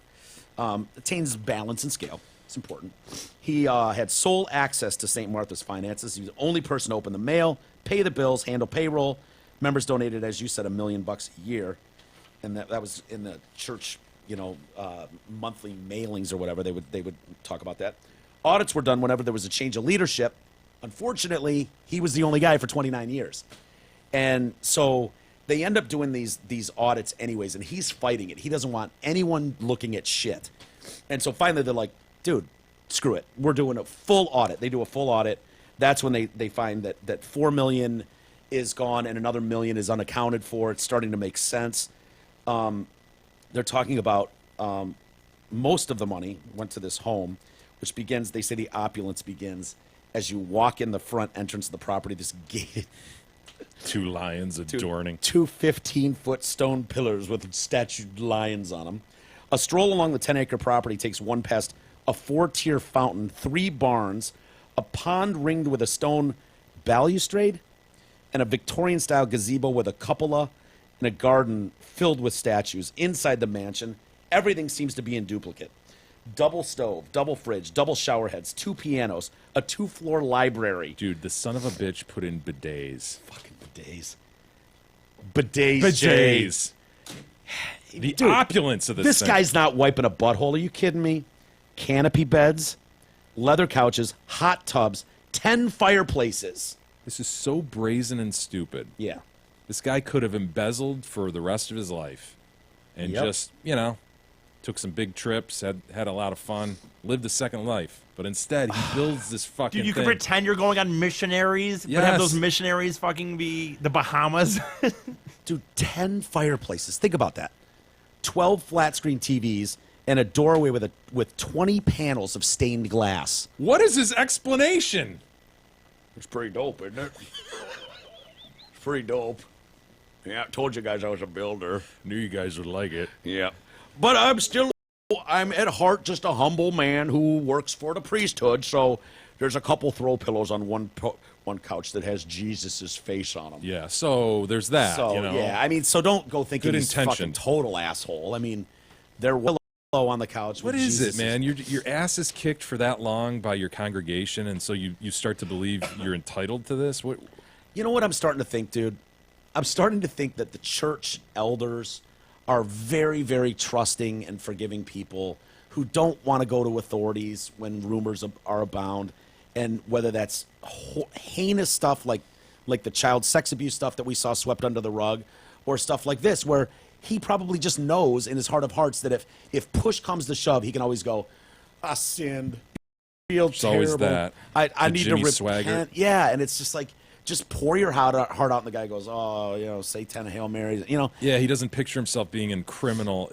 Attains balance and scale. It's important. He had sole access to St. Martha's finances. He was the only person to open the mail, pay the bills, handle payroll. Members donated, as you said, $1 million a year, and that was in the church, monthly mailings or whatever. They would talk about that. Audits were done whenever there was a change of leadership. Unfortunately, he was the only guy for 29 years. And so they end up doing these audits anyways, and he's fighting it. He doesn't want anyone looking at shit. And so finally they're like, dude, screw it. We're doing a full audit. They do a full audit. That's when they find that $4 million is gone and another $1 million is unaccounted for. It's starting to make sense. They're talking about most of the money went to this home, which begins, they say the opulence begins as you walk in the front entrance of the property, this gated 2 lions adorning. 2 15-foot stone pillars with statued lions on them. A stroll along the 10-acre property takes one past a 4-tier fountain, 3 barns, a pond ringed with a stone balustrade, and a Victorian-style gazebo with a cupola and a garden filled with statues. Inside the mansion, everything seems to be in duplicate. Double stove, double fridge, double shower heads, 2 pianos, a 2-floor library. Dude, the son of a bitch put in bidets. Fucking bidets. Bidets, Jay. Bidets. The Dude, opulence of This thing. guy's not wiping a butthole. Are you kidding me? Canopy beds, leather couches, hot tubs, 10 fireplaces. This is so brazen and stupid. Yeah. This guy could have embezzled for the rest of his life and Yep. just, took some big trips, had a lot of fun, lived a second life. But instead, he builds this fucking Dude, you thing. can pretend you're going on missionaries, but have Yes. those missionaries fucking be the Bahamas. Dude, 10 fireplaces. Think about that. 12 flat screen TVs and a doorway with 20 panels of stained glass. What is his explanation? It's pretty dope, isn't it? It's pretty dope. Yeah, I told you guys I was a builder. Knew you guys would like it. Yeah. But I'm at heart just a humble man who works for the priesthood, so there's a couple throw pillows on one couch that has Jesus' face on them. Yeah, so there's that, So, yeah, I mean, so don't go thinking Good he's fucking intention. total asshole. I mean, they're willow on the couch. What with is Jesus' it, man? Your ass is kicked for that long by your congregation, and so you start to believe you're entitled to this? What? You know what I'm starting to think, dude? I'm starting to think that the church elders are very, very trusting and forgiving people who don't want to go to authorities when rumors are abound, and whether that's heinous stuff like the child sex abuse stuff that we saw swept under the rug, or stuff like this where he probably just knows in his heart of hearts that if push comes to shove, he can always go, I sinned. Feel It's always terrible. that. I The need Jimmy to Swaggart. repent. Yeah, and it's just like, just pour your heart out, and the guy goes, oh, say 10 Hail Marys, Yeah, he doesn't picture himself being in a criminal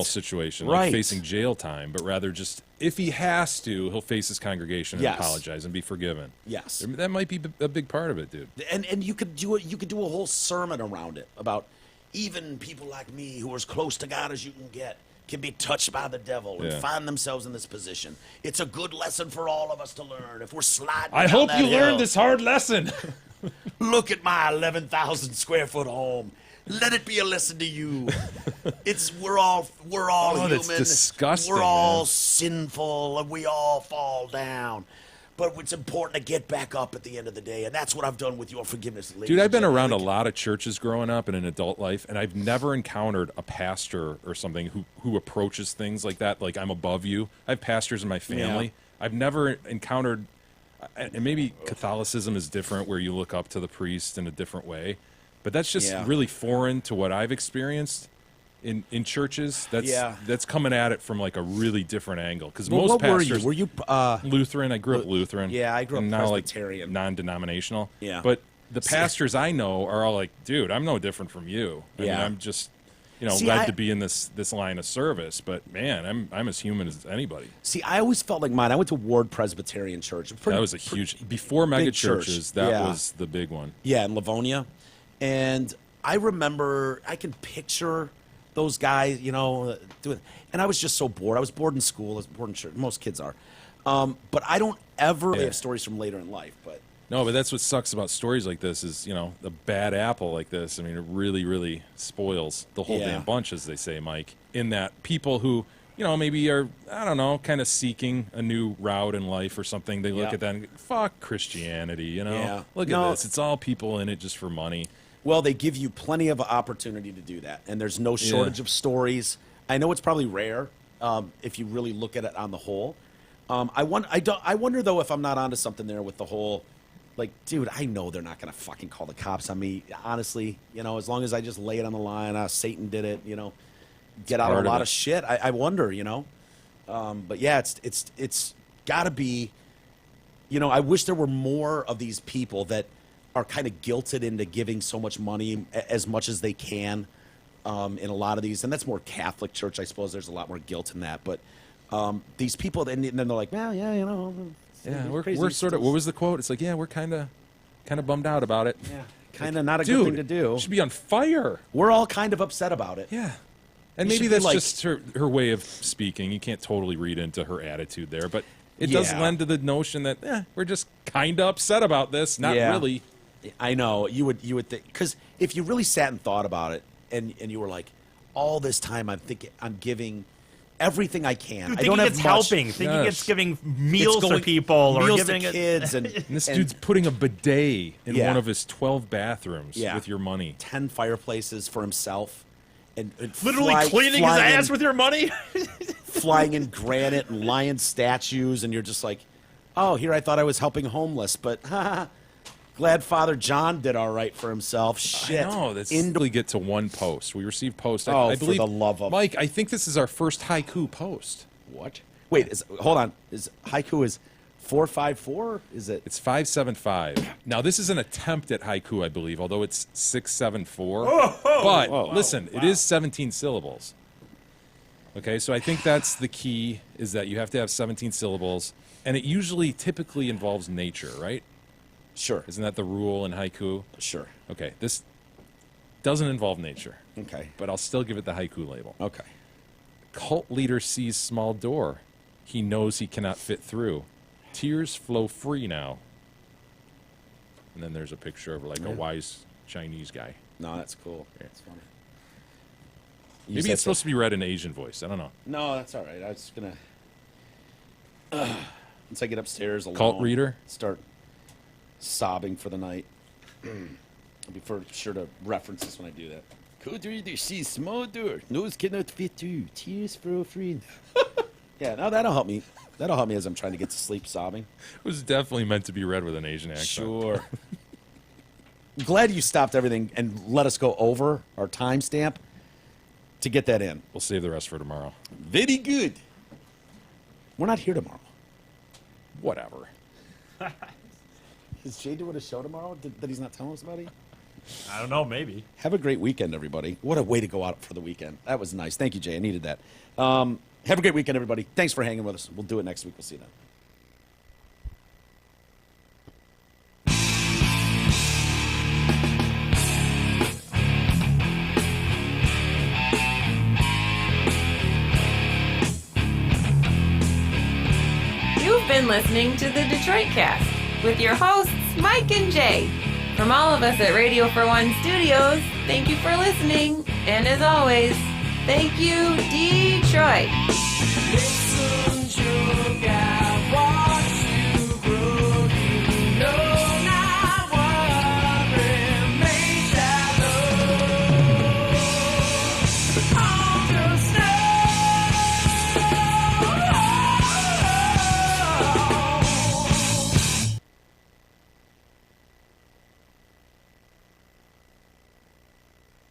situation, like Right. facing jail time, but rather just if he has to, he'll face his congregation and Yes. apologize and be forgiven. Yes. That might be a big part of it, dude. And you could do a whole sermon around it about even people like me who are as close to God as you can get can be touched by the devil and Yeah. find themselves in this position. It's a good lesson for all of us to learn. If we're sliding, I down hope that you hill, learned this hard lesson. Look at my 11,000 square foot home. Let it be a lesson to you. We're all human. that's disgusting, We're all man. sinful, and we all fall down. But it's important to get back up at the end of the day, and that's what I've done with your forgiveness, ladies. Dude, I've been and around a gentlemen. lot of churches growing up and in adult life, and I've never encountered a pastor or something who approaches things like that, like I'm above you. I have pastors in my family. Yeah. I've never encountered, and maybe Catholicism is different where you look up to the priest in a different way, but that's just Yeah. really foreign to what I've experienced in churches. That's coming at it from like a really different angle, because Well, most what pastors were you? Lutheran. I grew up Lutheran. Yeah, I grew up and now Presbyterian. like non-denominational. Yeah. But the pastors I know are all like, dude, I'm no different from you. I mean, Yeah. I'm just, See, led to be in this line of service. But man, I'm as human as anybody. See, I always felt like mine. I went to Ward Presbyterian Church. That was a huge before mega big church. churches. That Yeah. was the big one. Yeah, in Livonia. And I remember, I can picture those guys, doing. And I was just so bored. I was bored in school. I was bored in church. Most kids are. But I don't ever Yeah. have stories from later in life. But No, but that's what sucks about stories like this is, the bad apple like this. I mean, it really, really spoils the whole Yeah. damn bunch, as they say, Mike. In that people who, maybe are, I don't know, kind of seeking a new route in life or something, they look Yeah. at that and go, fuck Christianity, Yeah. Look No. at this. It's all people in it just for money. well, they give you plenty of opportunity to do that, and there's no shortage of stories. I know it's probably rare if you really look at it on the whole. I wonder though if I'm not onto something there with the whole, like, dude, I know they're not gonna fucking call the cops on me. Honestly, as long as I just lay it on the line, Satan did it. Get out of part a of lot it. of shit. I wonder, but yeah, it's got to be. I wish there were more of these people that are kind of guilted into giving so much money as much as they can in a lot of these, and that's more Catholic church, I suppose. There's a lot more guilt in that, but these people, and then they're like, well, yeah, Yeah, crazy. we're sort of, what was the quote? It's like, yeah, we're kind of bummed out about it. yeah, kind of not a Dude, good thing to do. should be on fire. We're all kind of upset about it. Yeah. And You should maybe be that's like- just her way of speaking. You can't totally read into her attitude there, but it does Yeah. lend to the notion that we're just kind of upset about this. Not Yeah. really. I know you would think, because if you really sat and thought about it, and you were like, all this time I'm giving everything I can. Dude, I don't thinking have it's much. helping. Thinking Yes. it's giving It's meals going- to people or meals giving to it. kids and And this dude's putting a bidet in Yeah. one of his 12 bathrooms Yeah. with your money. 10 fireplaces for himself, and Literally cleaning his flying ass in, with your money. flying in granite and lion statues, and you're just like, oh, here I thought I was helping homeless, but glad Father John did all right for himself. Shit, No, that's Indoor- we get to one post. We received post. Oh, I for believe, the love of- Mike, I think this is our first haiku post. What? Wait, hold on. Is haiku is 454? Is it? It's 575. Now, this is an attempt at haiku, I believe, although it's 674. But listen, it is 17 syllables. Okay, so I think that's the key, is that you have to have 17 syllables, and it usually typically involves nature, right? Sure. Isn't that the rule in haiku? Sure. Okay, this doesn't involve nature, Okay. but I'll still give it the haiku label. Okay. Cult leader sees small door. He knows he cannot fit through. Tears flow free now. And then there's a picture of like a wise Chinese guy. No, that's cool. That's funny. Maybe it's supposed to be read in Asian voice. I don't know. No, that's all right. I was gonna. Once I get upstairs alone, Cult reader? start sobbing for the night. I'll be for sure to reference this when I do that. Cult reader sees small door. Nose cannot fit through. Tears flow free. Yeah, no, that'll help me. That'll help me as I'm trying to get to sleep, sobbing. It was definitely meant to be read with an Asian accent. Sure. I'm glad you stopped everything and let us go over our timestamp to get that in. We'll save the rest for tomorrow. Very good. We're not here tomorrow. Whatever. Is Jay doing a show tomorrow that he's not telling us about? I don't know, maybe. Have a great weekend, everybody. What a way to go out for the weekend. That was nice. Thank you, Jay. I needed that. Have a great weekend, everybody. Thanks for hanging with us. We'll do it next week. We'll see you then. You've been listening to the Detroit Cast with your hosts, Mike and Jay. From all of us at Radio for One Studios, thank you for listening. And as always, thank you, Detroit.